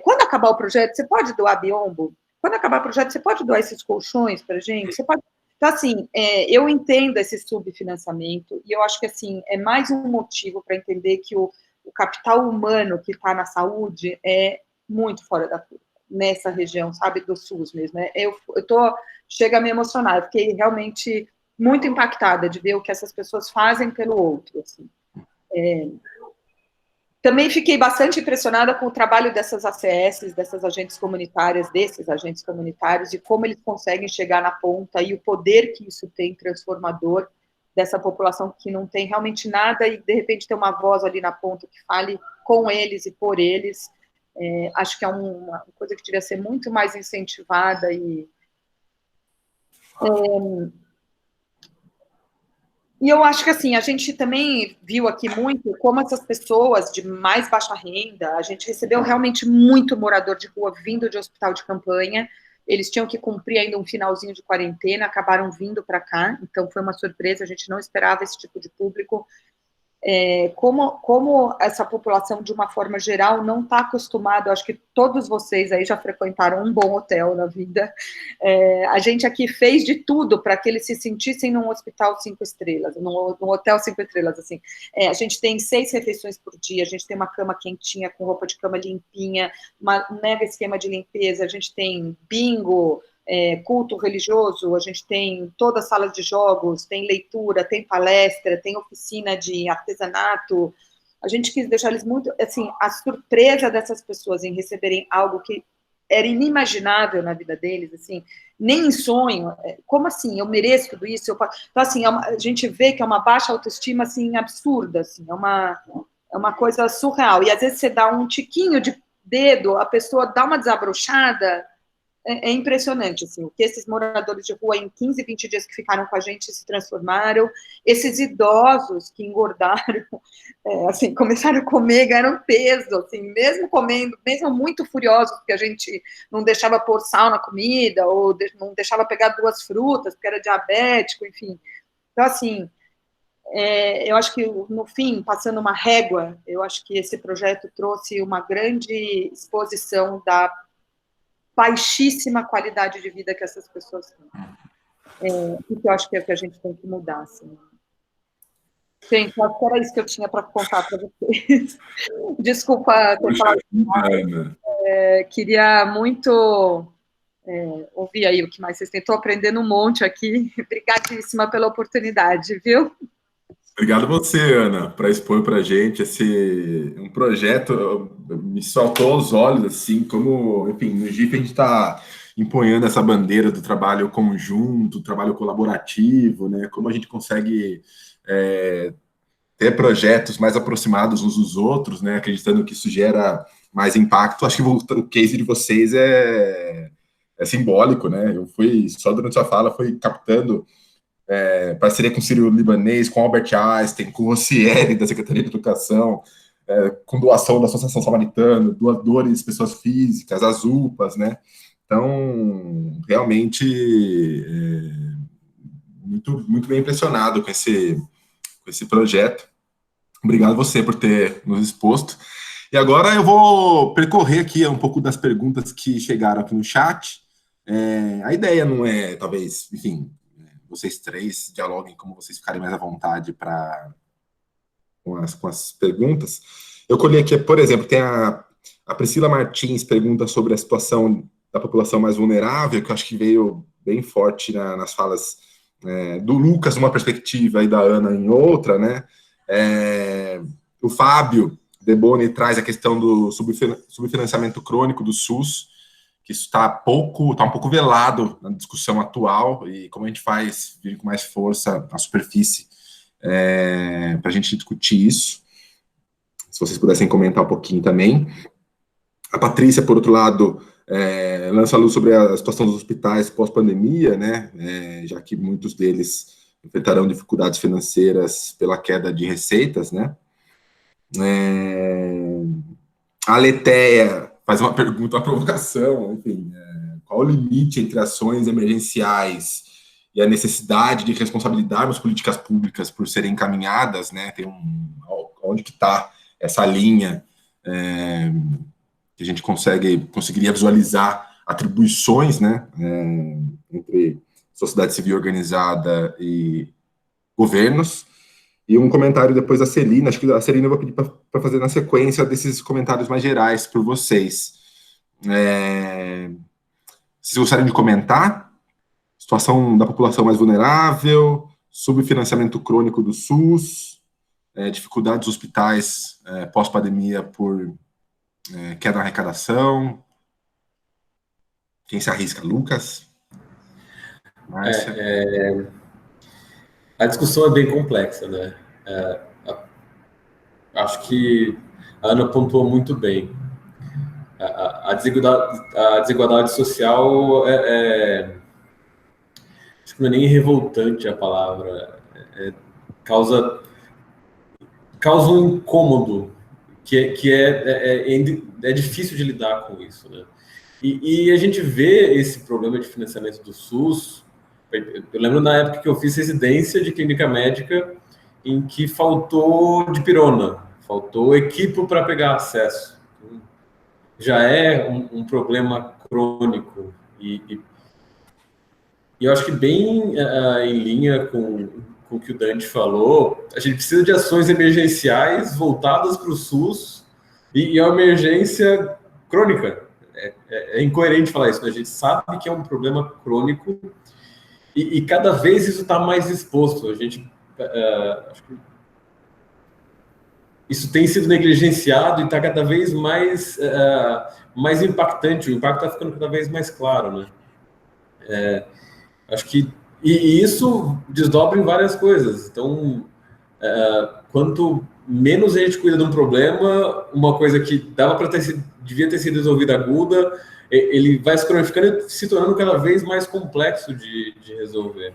Quando acabar o projeto, você pode doar biombo? Quando acabar o projeto, você pode doar esses colchões para a gente? Você pode... Então, assim, eu entendo esse subfinanciamento e eu acho que, assim, é mais um motivo para entender que o capital humano que está na saúde é muito fora da curva, nessa região, sabe, do SUS mesmo. Chega a me emocionar, eu fiquei realmente muito impactada de ver o que essas pessoas fazem pelo outro, assim. Também fiquei bastante impressionada com o trabalho dessas ACS, dessas agentes comunitárias, desses agentes comunitários, e como eles conseguem chegar na ponta e o poder que isso tem transformador dessa população que não tem realmente nada e, de repente, ter uma voz ali na ponta que fale com eles e por eles. Acho que é uma coisa que devia ser muito mais incentivada e eu acho que, assim, a gente também viu aqui muito como essas pessoas de mais baixa renda, a gente recebeu realmente muito morador de rua vindo de hospital de campanha, eles tinham que cumprir ainda um finalzinho de quarentena, acabaram vindo para cá, então foi uma surpresa, a gente não esperava esse tipo de público. Como essa população, de uma forma geral, não está acostumada, acho que todos vocês aí já frequentaram um bom hotel na vida, a gente aqui fez de tudo para que eles se sentissem num hospital 5 estrelas, num hotel 5 estrelas, assim. A gente tem 6 refeições por dia, a gente tem uma cama quentinha, com roupa de cama limpinha, um mega esquema de limpeza, a gente tem bingo, culto religioso, a gente tem toda a sala de jogos, tem leitura, tem palestra, tem oficina de artesanato. A gente quis deixar eles muito, assim, a surpresa dessas pessoas em receberem algo que era inimaginável na vida deles, assim, nem em sonho. Como assim? Eu mereço tudo isso? Então, assim, a gente vê que é uma baixa autoestima, assim, absurda, assim, é uma coisa surreal. E às vezes você dá um tiquinho de dedo, a pessoa dá uma desabrochada. É impressionante, assim, o que esses moradores de rua, em 15, 20 dias que ficaram com a gente, se transformaram. Esses idosos que engordaram, assim, começaram a comer, ganharam peso, assim, mesmo comendo, mesmo muito furiosos, porque a gente não deixava pôr sal na comida, ou não deixava pegar 2 frutas, porque era diabético, enfim. Então, assim, eu acho que, no fim, passando uma régua, eu acho que esse projeto trouxe uma grande exposição da baixíssima qualidade de vida que essas pessoas têm. E que eu acho que é o que a gente tem que mudar. Assim. Gente, acho que era isso que eu tinha para contar para vocês. Desculpa ter falado. Queria muito ouvir aí o que mais vocês têm. Estou aprendendo um monte aqui. Obrigadíssima pela oportunidade, viu? Obrigado a você, Ana, para expor para a gente um projeto, me saltou aos olhos, assim, como, enfim, no GIF a gente está empunhando essa bandeira do trabalho conjunto, trabalho colaborativo, né, como a gente consegue ter projetos mais aproximados uns dos outros, né, acreditando que isso gera mais impacto. Acho que o case de vocês é simbólico, né, eu fui, só durante a fala, fui captando parceria com o Sírio-Libanês, com Albert Einstein, com o Rocieri, da Secretaria de Educação, com doação da Associação Samaritana, doadores, pessoas físicas, as UPAs, né? Então, realmente, muito bem impressionado com esse projeto. Obrigado a você por ter nos exposto. E agora eu vou percorrer aqui um pouco das perguntas que chegaram aqui no chat. A ideia não é, talvez, enfim, vocês três dialoguem como vocês ficarem mais à vontade com as perguntas. Eu colhi aqui, por exemplo, tem a Priscila Martins pergunta sobre a situação da população mais vulnerável, que eu acho que veio bem forte nas falas do Lucas, numa perspectiva, e da Ana em outra, né? O Fábio Deboni traz a questão do subfinanciamento crônico do SUS, que isso está um pouco velado na discussão atual, e como a gente faz vir com mais força à superfície para a gente discutir isso. Se vocês pudessem comentar um pouquinho também. A Patrícia, por outro lado, lança a luz sobre a situação dos hospitais pós-pandemia, né? Já que muitos deles enfrentarão dificuldades financeiras pela queda de receitas, né? A Letéia faz uma pergunta, uma provocação, enfim, qual o limite entre ações emergenciais e a necessidade de responsabilizarmos políticas públicas por serem encaminhadas, né? Onde que está essa linha que a gente conseguiria visualizar atribuições, né, entre sociedade civil organizada e governos. E um comentário depois da Celina, acho que a Celina eu vou pedir para fazer na sequência desses comentários mais gerais por vocês. Vocês gostariam de comentar? Situação da população mais vulnerável, subfinanciamento crônico do SUS, dificuldades dos hospitais pós-pandemia por queda na arrecadação. Quem se arrisca? Lucas? A discussão é bem complexa, né? Acho que a Ana pontuou muito bem. A desigualdade social acho que não é nem revoltante a palavra, causa um incômodo que é difícil de lidar com isso, né? E a gente vê esse problema de financiamento do SUS. Eu lembro na época que eu fiz residência de clínica médica em que faltou dipirona, faltou equipo para pegar acesso. Já é um problema crônico e eu acho que bem em linha com o que o Dante falou, a gente precisa de ações emergenciais voltadas para o SUS e a emergência crônica. É incoerente falar isso, né? A gente sabe que é um problema crônico e cada vez isso está mais exposto. Acho que isso tem sido negligenciado e está cada vez mais impactante. O impacto está ficando cada vez mais claro, né? Acho que e isso desdobra em várias coisas. Então, quanto menos a gente cuida de um problema, uma coisa que devia ter sido resolvida aguda, ele vai se cronificando e se tornando cada vez mais complexo de resolver.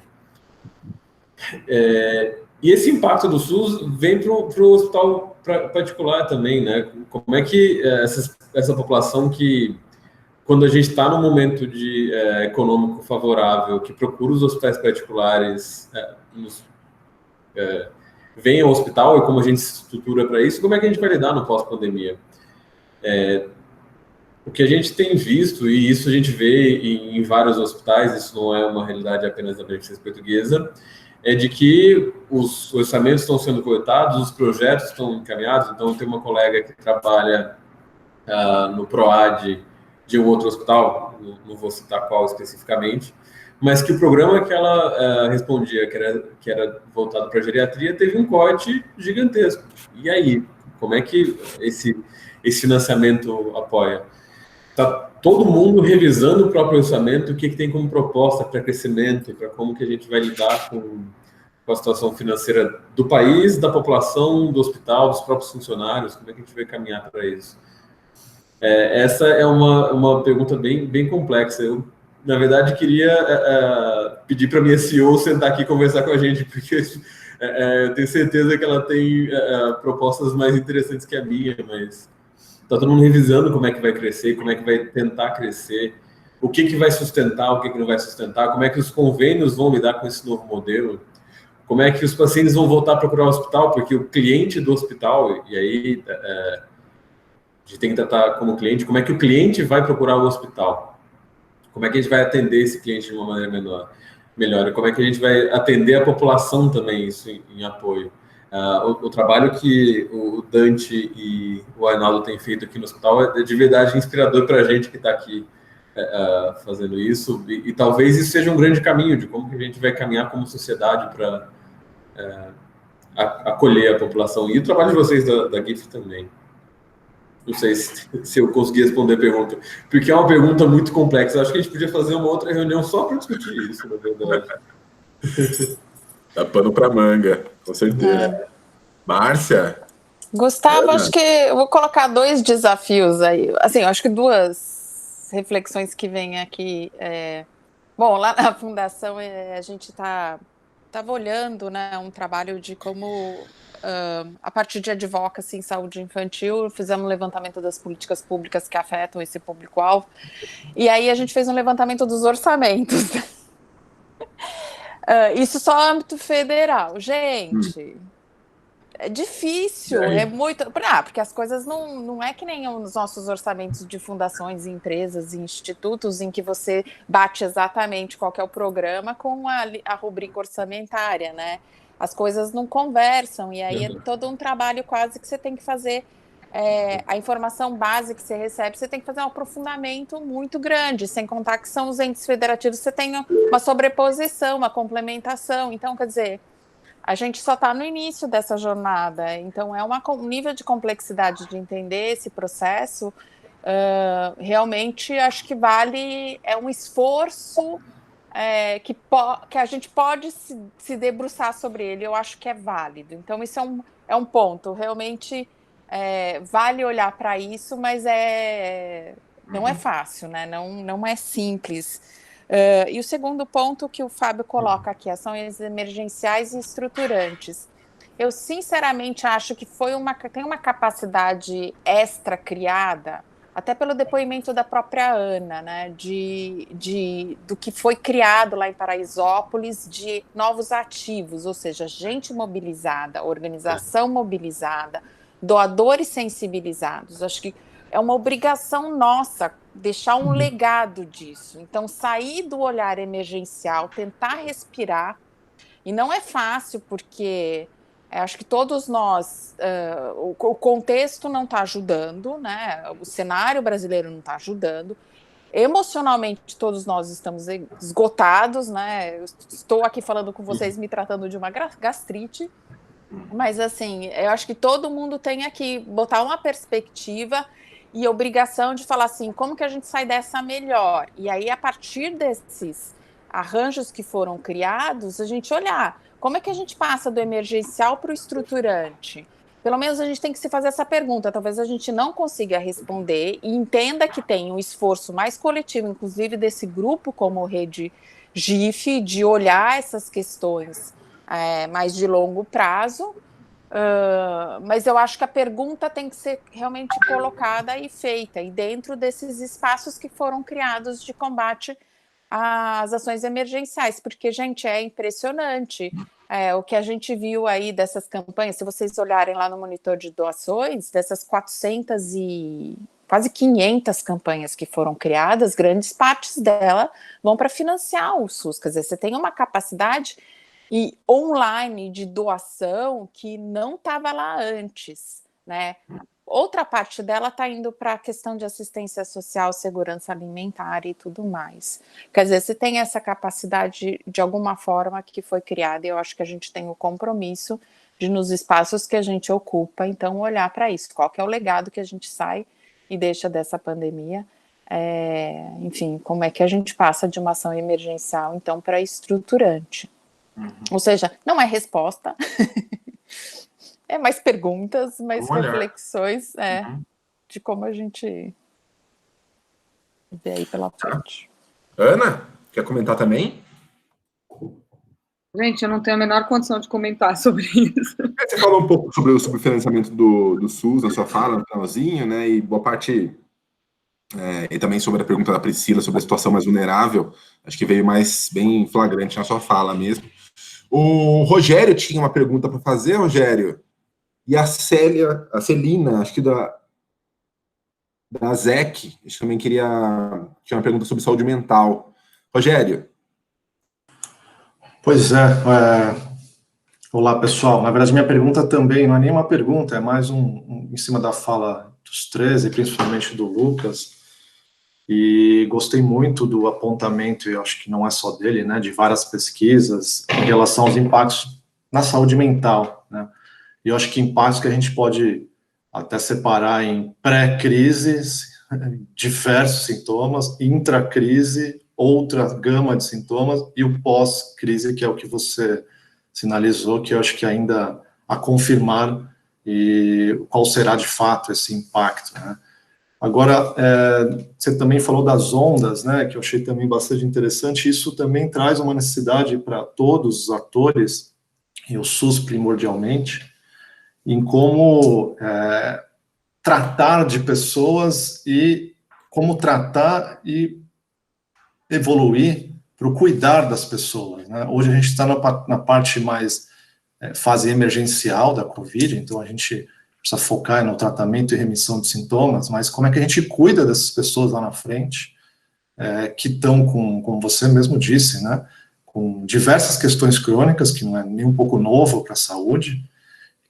E esse impacto do SUS vem para o hospital particular também, né? Como é que essa população que, quando a gente está num momento de econômico favorável, que procura os hospitais particulares, vem ao hospital e como a gente se estrutura para isso, como é que a gente vai lidar no pós-pandemia? O que a gente tem visto, e isso a gente vê em vários hospitais, isso não é uma realidade apenas da Beneficência Portuguesa, é de que os orçamentos estão sendo coletados, os projetos estão encaminhados. Então, tem uma colega que trabalha no PROAD de um outro hospital, não vou citar qual especificamente, mas que o programa que ela respondia, que era voltado para a geriatria, teve um corte gigantesco. E aí, como é que esse financiamento apoia? Está todo mundo revisando o próprio orçamento, o que tem como proposta para crescimento, para como que a gente vai lidar com a situação financeira do país, da população, do hospital, dos próprios funcionários, como é que a gente vai caminhar para isso? Essa é uma pergunta bem complexa. na verdade, queria pedir para a minha CEO sentar aqui e conversar com a gente, porque eu tenho certeza que ela tem propostas mais interessantes que a minha, mas está todo mundo revisando como é que vai crescer, como é que vai tentar crescer, o que vai sustentar, o que não vai sustentar, como é que os convênios vão lidar com esse novo modelo, como é que os pacientes vão voltar a procurar o hospital, porque o cliente do hospital, e aí a gente tem que tratar como cliente, como é que o cliente vai procurar o hospital? Como é que a gente vai atender esse cliente de uma maneira melhor? E como é que a gente vai atender a população também, isso em apoio? O trabalho que o Dante e o Arnaldo têm feito aqui no hospital é de verdade inspirador para a gente que está aqui fazendo isso, e talvez isso seja um grande caminho de como que a gente vai caminhar como sociedade para acolher a população. E o trabalho de vocês da GIF também. Não sei se eu consegui responder a pergunta, porque é uma pergunta muito complexa. Acho que a gente podia fazer uma outra reunião só para discutir isso, na verdade. Dá pano para manga, com certeza. Márcia? Gustavo, acho que eu vou colocar 2 desafios aí. Assim, eu acho que 2 reflexões que vêm aqui. Bom, lá na Fundação a gente estava olhando, né, um trabalho de como, a partir de advocacy em saúde infantil, fizemos um levantamento das políticas públicas que afetam esse público-alvo, e aí a gente fez um levantamento dos orçamentos. Isso só âmbito federal. Gente, é difícil, é muito... porque as coisas não é que nem os nossos orçamentos de fundações, empresas e institutos, em que você bate exatamente qual que é o programa com a rubrica orçamentária, né? As coisas não conversam, e aí é todo um trabalho quase que você tem que fazer. A informação base que você recebe, você tem que fazer um aprofundamento muito grande, sem contar que são os entes federativos, você tem uma sobreposição, uma complementação. Então, quer dizer, a gente só está no início dessa jornada, então é um nível de complexidade de entender esse processo. Realmente acho que é um esforço que a gente pode se debruçar sobre ele. Eu acho que é válido. Então isso é um ponto, realmente vale olhar para isso, mas não é fácil, né? Não é simples. E o segundo ponto que o Fábio coloca aqui, ações emergenciais e estruturantes. Eu, sinceramente, acho que tem uma capacidade extra criada, até pelo depoimento da própria Ana, né, do que foi criado lá em Paraisópolis, de novos ativos, ou seja, gente mobilizada, organização mobilizada, doadores sensibilizados. Acho que é uma obrigação nossa deixar um legado disso. Então, sair do olhar emergencial, tentar respirar, e não é fácil, porque acho que todos nós, o contexto não está ajudando, né? O cenário brasileiro não está ajudando. Emocionalmente, todos nós estamos esgotados, né? Eu estou aqui falando com vocês, me tratando de uma gastrite, mas, assim, eu acho que todo mundo tem aqui botar uma perspectiva e obrigação de falar assim, como que a gente sai dessa melhor? E aí, a partir desses arranjos que foram criados, a gente olhar como é que a gente passa do emergencial para o estruturante. Pelo menos a gente tem que se fazer essa pergunta, talvez a gente não consiga responder, e entenda que tem um esforço mais coletivo, inclusive desse grupo como Rede GIF, de olhar essas questões mais de longo prazo, mas eu acho que a pergunta tem que ser realmente colocada e feita, e dentro desses espaços que foram criados de combate às ações emergenciais, porque, gente, é impressionante o que a gente viu aí dessas campanhas. Se vocês olharem lá no monitor de doações, dessas 400 e quase 500 campanhas que foram criadas, grandes partes dela vão para financiar o SUS. Quer dizer, você tem uma capacidade online de doação que não estava lá antes, né? Outra parte dela está indo para a questão de assistência social, segurança alimentar e tudo mais. Quer dizer, você tem essa capacidade de alguma forma que foi criada, e eu acho que a gente tem o compromisso de, nos espaços que a gente ocupa, então olhar para isso, qual que é o legado que a gente sai e deixa dessa pandemia, enfim, como é que a gente passa de uma ação emergencial, então, para estruturante. Ou seja, não é resposta, é mais perguntas, mais reflexões de como a gente vê aí pela frente. Ana, quer comentar também? Gente, eu não tenho a menor condição de comentar sobre isso. Você falou um pouco sobre o financiamento do SUS na sua fala, no finalzinho, né? E boa parte, e também sobre a pergunta da Priscila sobre a situação mais vulnerável, acho que veio mais bem flagrante na sua fala mesmo. O Rogério tinha uma pergunta para fazer, Rogério, e a Celina, acho que da ZEC, acho que também tinha uma pergunta sobre saúde mental. Rogério. Pois é. Olá, pessoal. Na verdade, minha pergunta também não é nem uma pergunta, é mais em cima da fala dos 13, principalmente do Lucas, e gostei muito do apontamento, e acho que não é só dele, né, de várias pesquisas em relação aos impactos na saúde mental, né, e eu acho que impactos que a gente pode até separar em pré-crise, diversos sintomas, intracrise, outra gama de sintomas, e o pós-crise, que é o que você sinalizou, que eu acho que ainda a confirmar e qual será de fato esse impacto, né. Agora, você também falou das ondas, né, que eu achei também bastante interessante. Isso também traz uma necessidade para todos os atores, e o SUS primordialmente, em como tratar de pessoas e como tratar e evoluir para o cuidar das pessoas, né? Hoje a gente está na parte mais fase emergencial da Covid, então a gente precisa focar no tratamento e remissão de sintomas, mas como é que a gente cuida dessas pessoas lá na frente, que estão como você mesmo disse, né, com diversas questões crônicas, que não é nem um pouco novo para a saúde,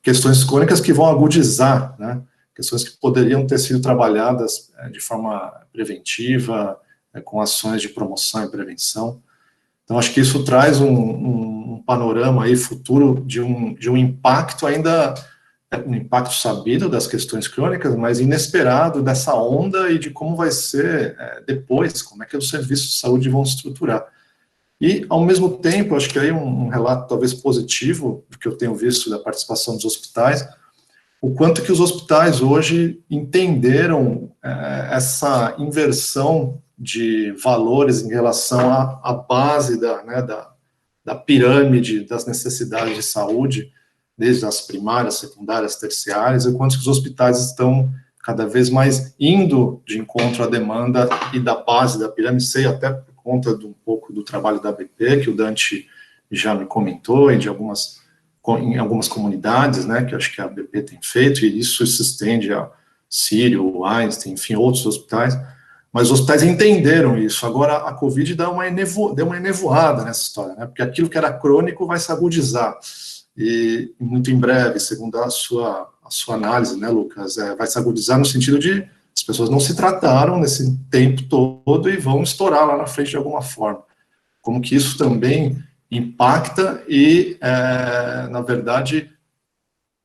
questões crônicas que vão agudizar, né, questões que poderiam ter sido trabalhadas de forma preventiva, com ações de promoção e prevenção. Então, acho que isso traz um panorama aí futuro de um impacto ainda, um impacto sabido das questões crônicas, mas inesperado dessa onda e de como vai ser depois, como é que os serviços de saúde vão se estruturar. E, ao mesmo tempo, acho que aí um relato talvez positivo, que eu tenho visto da participação dos hospitais, o quanto que os hospitais hoje entenderam essa inversão de valores em relação à base da pirâmide das necessidades de saúde, desde as primárias, secundárias, terciárias, e quanto que os hospitais estão cada vez mais indo de encontro à demanda e da base da pirâmide, sei até por conta de um pouco do trabalho da BP, que o Dante já me comentou, e em algumas comunidades, né, que eu acho que a BP tem feito, e isso se estende a Sírio, Einstein, enfim, outros hospitais, mas os hospitais entenderam isso. Agora, a Covid deu uma enevoada nessa história, né, porque aquilo que era crônico vai se agudizar, e muito em breve, segundo a sua análise, né, Lucas, vai se agudizar no sentido de as pessoas não se trataram nesse tempo todo e vão estourar lá na frente de alguma forma. Como que isso também impacta e, na verdade,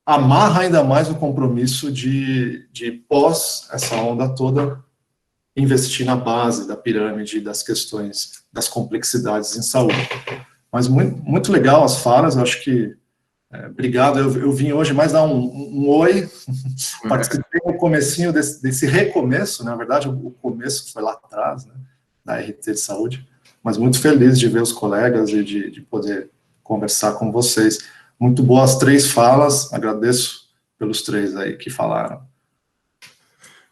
amarra ainda mais o compromisso de pós essa onda toda, investir na base da pirâmide das questões, das complexidades em saúde. Mas muito, muito legal as falas, eu acho que, obrigado, eu vim hoje mais dar um oi, participei no comecinho desse recomeço, na verdade, o começo foi lá atrás, né, da RT de Saúde, mas muito feliz de ver os colegas e de poder conversar com vocês. Muito boas 3 falas, agradeço pelos 3 aí que falaram.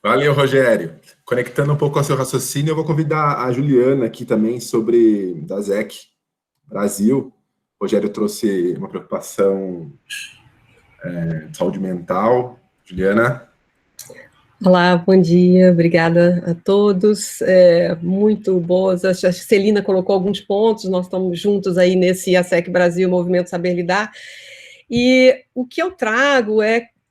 Valeu, Rogério. Conectando um pouco ao seu raciocínio, eu vou convidar a Juliana aqui também sobre da ZEC Brasil. O Rogério trouxe uma preocupação de saúde mental. Juliana? Olá, bom dia, obrigada a todos, muito boas, acho que a Celina colocou alguns pontos, nós estamos juntos aí nesse ASEC Brasil, Movimento Saber Lidar, e o que eu trago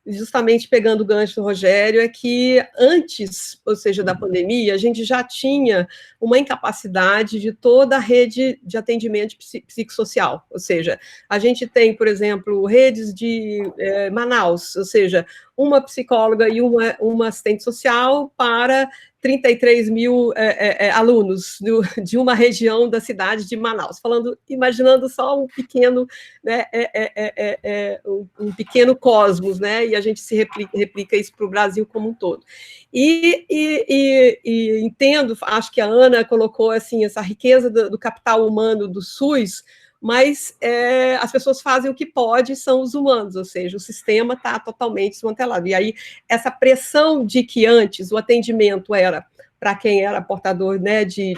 justamente pegando o gancho do Rogério, é que antes, ou seja, da pandemia, a gente já tinha uma incapacidade de toda a rede de atendimento psicossocial, ou seja, a gente tem, por exemplo, redes de Manaus, ou seja, uma psicóloga e uma assistente social para 33 mil alunos de uma região da cidade de Manaus, imaginando só um pequeno, né, um pequeno cosmos, né, e a gente se replica isso para o Brasil como um todo. E entendo, acho que a Ana colocou assim, essa riqueza do capital humano do SUS, mas as pessoas fazem o que pode, são os humanos, ou seja, o sistema está totalmente desmantelado. E aí, essa pressão de que antes o atendimento era para quem era portador, né, de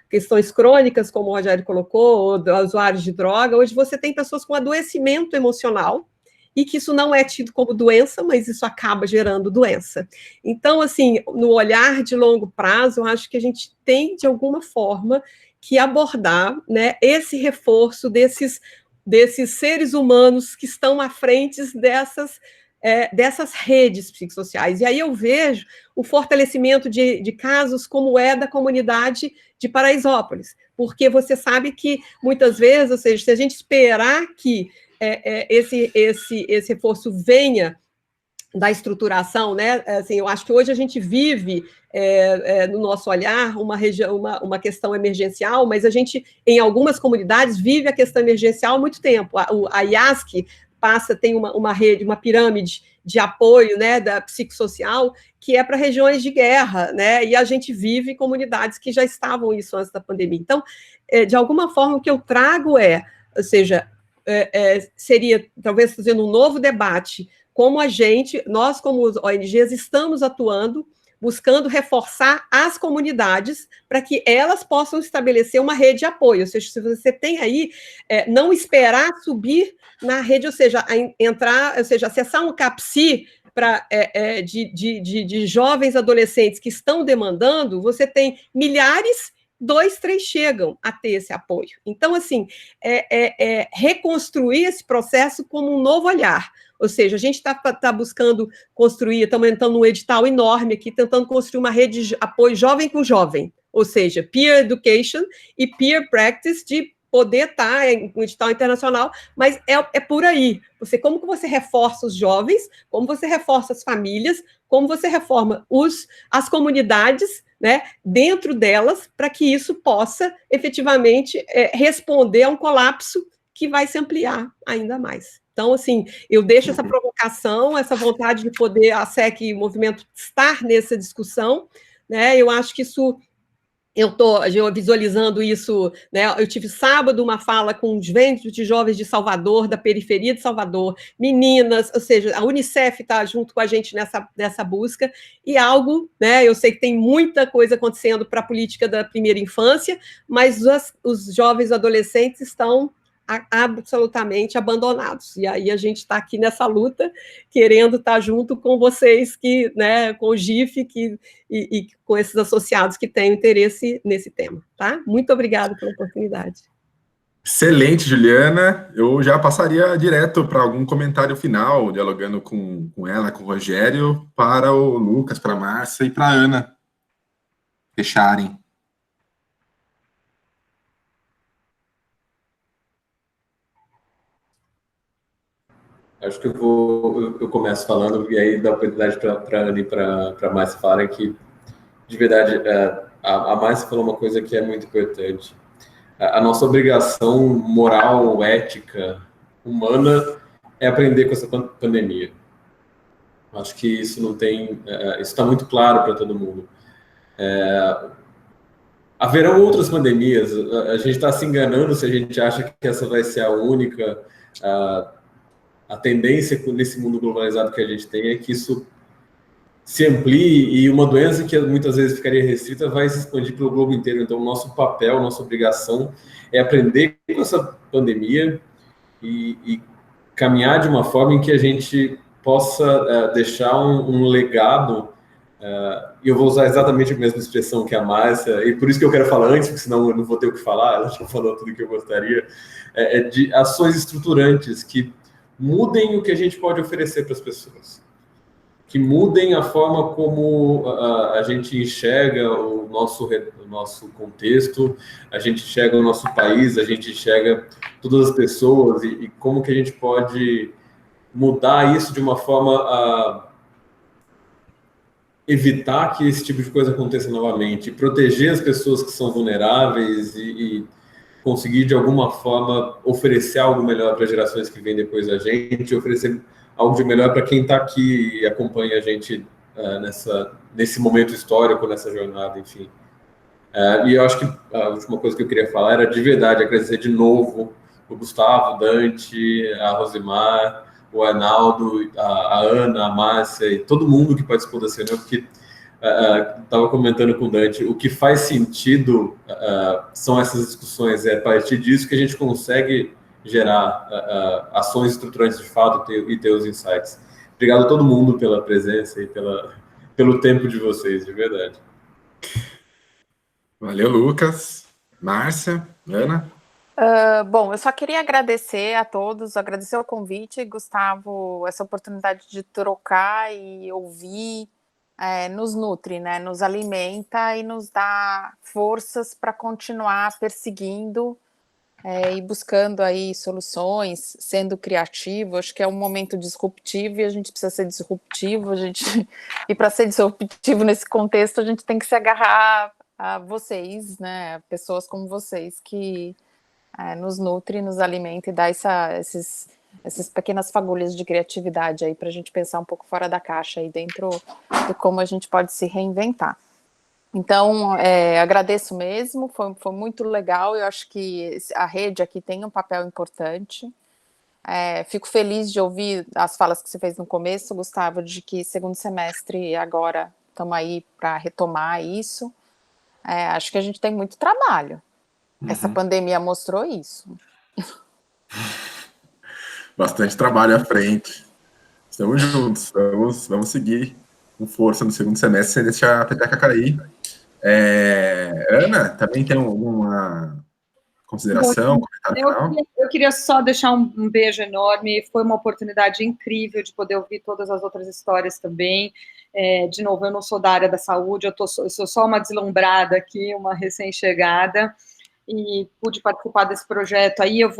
questões crônicas, como o Rogério colocou, ou de usuários de droga, hoje você tem pessoas com adoecimento emocional, e que isso não é tido como doença, mas isso acaba gerando doença. Então, assim, no olhar de longo prazo, eu acho que a gente tem, de alguma forma, que abordar, né, esse reforço desses seres humanos que estão à frente dessas redes psicossociais. E aí eu vejo o fortalecimento de casos como é da comunidade de Paraisópolis, porque você sabe que, muitas vezes, ou seja, se a gente esperar que esse reforço venha da estruturação, né? Assim, eu acho que hoje a gente vive no nosso olhar uma questão emergencial, mas a gente, em algumas comunidades, vive a questão emergencial há muito tempo. A IASC tem uma rede, uma pirâmide de apoio, né, da psicossocial, que é para regiões de guerra, né? E a gente vive comunidades que já estavam isso antes da pandemia. Então, de alguma forma, o que eu trago ou seja, seria talvez fazendo um novo debate. Como nós como ONGs, estamos atuando, buscando reforçar as comunidades para que elas possam estabelecer uma rede de apoio. Ou seja, se você tem aí, não esperar subir na rede, ou seja, acessar um CAPSI de jovens adolescentes que estão demandando, você tem milhares, 2, 3 chegam a ter esse apoio. Então, assim, reconstruir esse processo como um novo olhar. Ou seja, a gente está buscando construir, estamos entrando num edital enorme aqui, tentando construir uma rede de apoio jovem com jovem, ou seja, peer education e peer practice, de poder estar em um edital internacional, mas é por aí. Como que você reforça os jovens, como você reforça as famílias, como você reforma as comunidades, né, dentro delas, para que isso possa efetivamente responder a um colapso que vai se ampliar ainda mais. Então, assim, eu deixo essa provocação, essa vontade de poder a SEC, o movimento, estar nessa discussão, né? Eu acho que isso, eu estou visualizando isso, né? Eu tive sábado uma fala com os ventos de jovens de Salvador, da periferia de Salvador, meninas, ou seja, a Unicef está junto com a gente nessa busca, e algo, né? Eu sei que tem muita coisa acontecendo para a política da primeira infância, mas os jovens adolescentes estão absolutamente abandonados. E aí a gente está aqui nessa luta, querendo estar junto com vocês, né, com o GIF e com esses associados que têm interesse nesse tema. Tá? Muito obrigada pela oportunidade. Excelente, Juliana. Eu já passaria direto para algum comentário final, dialogando com ela, com o Rogério, para o Lucas, para a Márcia e para a Ana fecharem. Acho que eu começo falando, e aí dá oportunidade para a Ana e para a Márcia falarem que, de verdade, a Márcia falou uma coisa que é muito importante. A nossa obrigação moral, ética, humana, é aprender com essa pandemia. Acho que isso não tem... isso está muito claro para todo mundo. Haverão outras pandemias. A gente está se enganando se a gente acha que essa vai ser a única... A tendência nesse mundo globalizado que a gente tem é que isso se amplie, e uma doença que muitas vezes ficaria restrita vai se expandir pelo globo inteiro. Então, nosso papel, nossa obrigação é aprender com essa pandemia e caminhar de uma forma em que a gente possa deixar um legado, e eu vou usar exatamente a mesma expressão que a Márcia, e por isso que eu quero falar antes, porque senão eu não vou ter o que falar, ela já falou tudo que eu gostaria, de ações estruturantes que mudem o que a gente pode oferecer para as pessoas, que mudem a forma como a gente enxerga o nosso contexto, a gente enxerga o nosso país, a gente enxerga todas as pessoas, e como que a gente pode mudar isso de uma forma evitar que esse tipo de coisa aconteça novamente, proteger as pessoas que são vulneráveis e conseguir, de alguma forma, oferecer algo melhor para gerações que vêm depois da gente, oferecer algo de melhor para quem está aqui e acompanha a gente nesse momento histórico, nessa jornada, enfim. E eu acho que a última coisa que eu queria falar era, de verdade, agradecer de novo o Gustavo, o Dante, a Rosimar, o Arnaldo, a Ana, a Márcia e todo mundo que participou dessa reunião, porque estava comentando com o Dante, o que faz sentido são essas discussões, é a partir disso que a gente consegue gerar ações estruturantes de fato e ter os insights. Obrigado a todo mundo pela presença e pelo tempo de vocês, de verdade. Valeu, Lucas. Márcia, Ana. Bom, eu só queria agradecer a todos, agradecer o convite, Gustavo, essa oportunidade de trocar e ouvir, nos nutre, né? Nos alimenta e nos dá forças para continuar perseguindo e buscando aí soluções, sendo criativo. Acho que é um momento disruptivo e a gente precisa ser disruptivo, e para ser disruptivo nesse contexto a gente tem que se agarrar a vocês, né? Pessoas como vocês que nos nutre, nos alimenta e dá essas pequenas fagulhas de criatividade aí para a gente pensar um pouco fora da caixa aí dentro de como a gente pode se reinventar. Então, agradeço mesmo, foi muito legal, eu acho que a rede aqui tem um papel importante. Fico feliz de ouvir as falas que você fez no começo, Gustavo, de que segundo semestre agora estamos aí para retomar isso. Acho que a gente tem muito trabalho. Essa pandemia mostrou isso. Bastante trabalho à frente. Estamos juntos. Vamos seguir com força no segundo semestre sem deixar a peteca cair. Ana, também tem alguma consideração, comentário final? Eu queria só deixar um beijo enorme. Foi uma oportunidade incrível de poder ouvir todas as outras histórias também. De novo, eu não sou da área da saúde, eu sou só uma deslumbrada aqui, uma recém-chegada, e pude participar desse projeto. Aí eu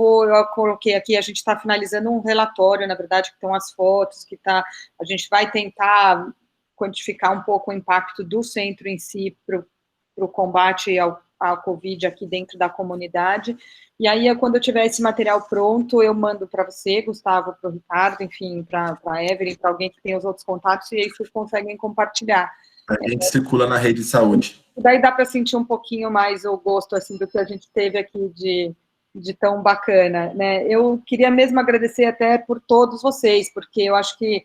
coloquei aqui, a gente está finalizando um relatório, na verdade, que estão as fotos, a gente vai tentar quantificar um pouco o impacto do centro em si para o combate à Covid aqui dentro da comunidade. E aí, quando eu tiver esse material pronto, eu mando para você, Gustavo, para o Ricardo, enfim, para a Evelyn, para alguém que tem os outros contatos, e aí vocês conseguem compartilhar. A gente circula na rede de saúde. Daí dá para sentir um pouquinho mais o gosto assim do que a gente teve aqui de tão bacana, né? Eu queria mesmo agradecer até por todos vocês, porque eu acho que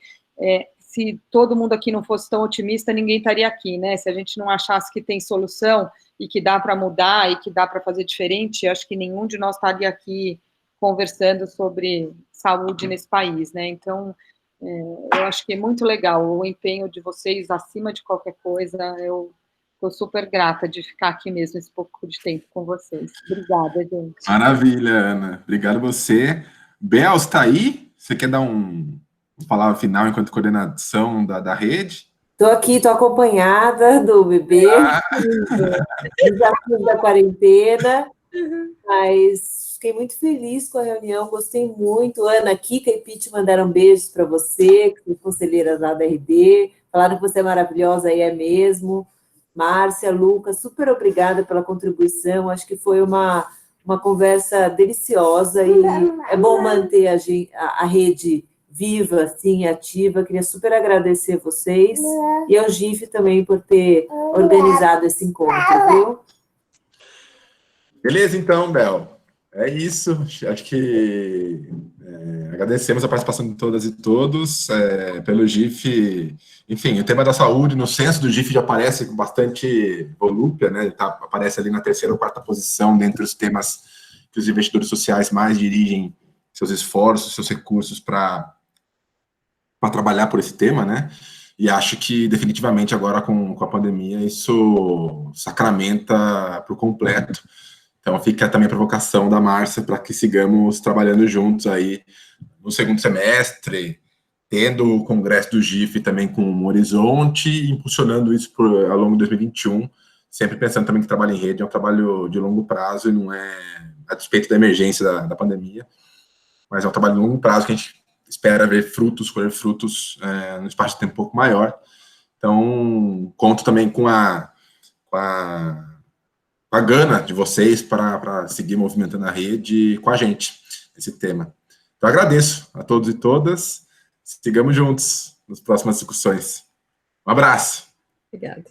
se todo mundo aqui não fosse tão otimista, ninguém estaria aqui, né? Se a gente não achasse que tem solução e que dá para mudar e que dá para fazer diferente, acho que nenhum de nós estaria aqui conversando sobre saúde nesse país, né? Então, eu acho que é muito legal o empenho de vocês acima de qualquer coisa. Eu estou super grata de ficar aqui mesmo esse pouco de tempo com vocês. Obrigada, gente. Maravilha, Ana. Obrigado a você. Bel, está aí? Você quer dar uma palavra final enquanto coordenação da rede? Estou aqui, estou acompanhada do bebê, desafios da quarentena, mas fiquei muito feliz com a reunião, gostei muito. Ana, Kika e Pete mandaram beijos para você, que são conselheiras lá da RD, falaram que você é maravilhosa, e é mesmo. Márcia, Lucas, super obrigada pela contribuição, acho que foi uma conversa deliciosa e é bom manter a rede viva, assim, ativa. Queria super agradecer vocês e ao GIF também por ter organizado esse encontro, viu? Beleza, então, Bel. É isso. Acho que agradecemos a participação de todas e todos pelo GIF. Enfim, o tema da saúde no censo do GIF já aparece com bastante volúpia, né? Aparece ali na terceira ou quarta posição dentre os temas que os investidores sociais mais dirigem seus esforços, seus recursos para trabalhar por esse tema, né? E acho que definitivamente agora com a pandemia isso sacramenta por completo. Então fica também a provocação da Márcia para que sigamos trabalhando juntos aí no segundo semestre, tendo o congresso do GIF também com um horizonte, impulsionando isso ao longo de 2021, sempre pensando também que trabalho em rede é um trabalho de longo prazo e não é a despeito da emergência da pandemia, mas é um trabalho de longo prazo que a gente espera ver frutos, colher frutos no espaço de tempo um pouco maior. Então, conto também com a gana de vocês para seguir movimentando a rede com a gente, esse tema. Então, agradeço a todos e todas. Sigamos juntos nas próximas discussões. Um abraço. Obrigada.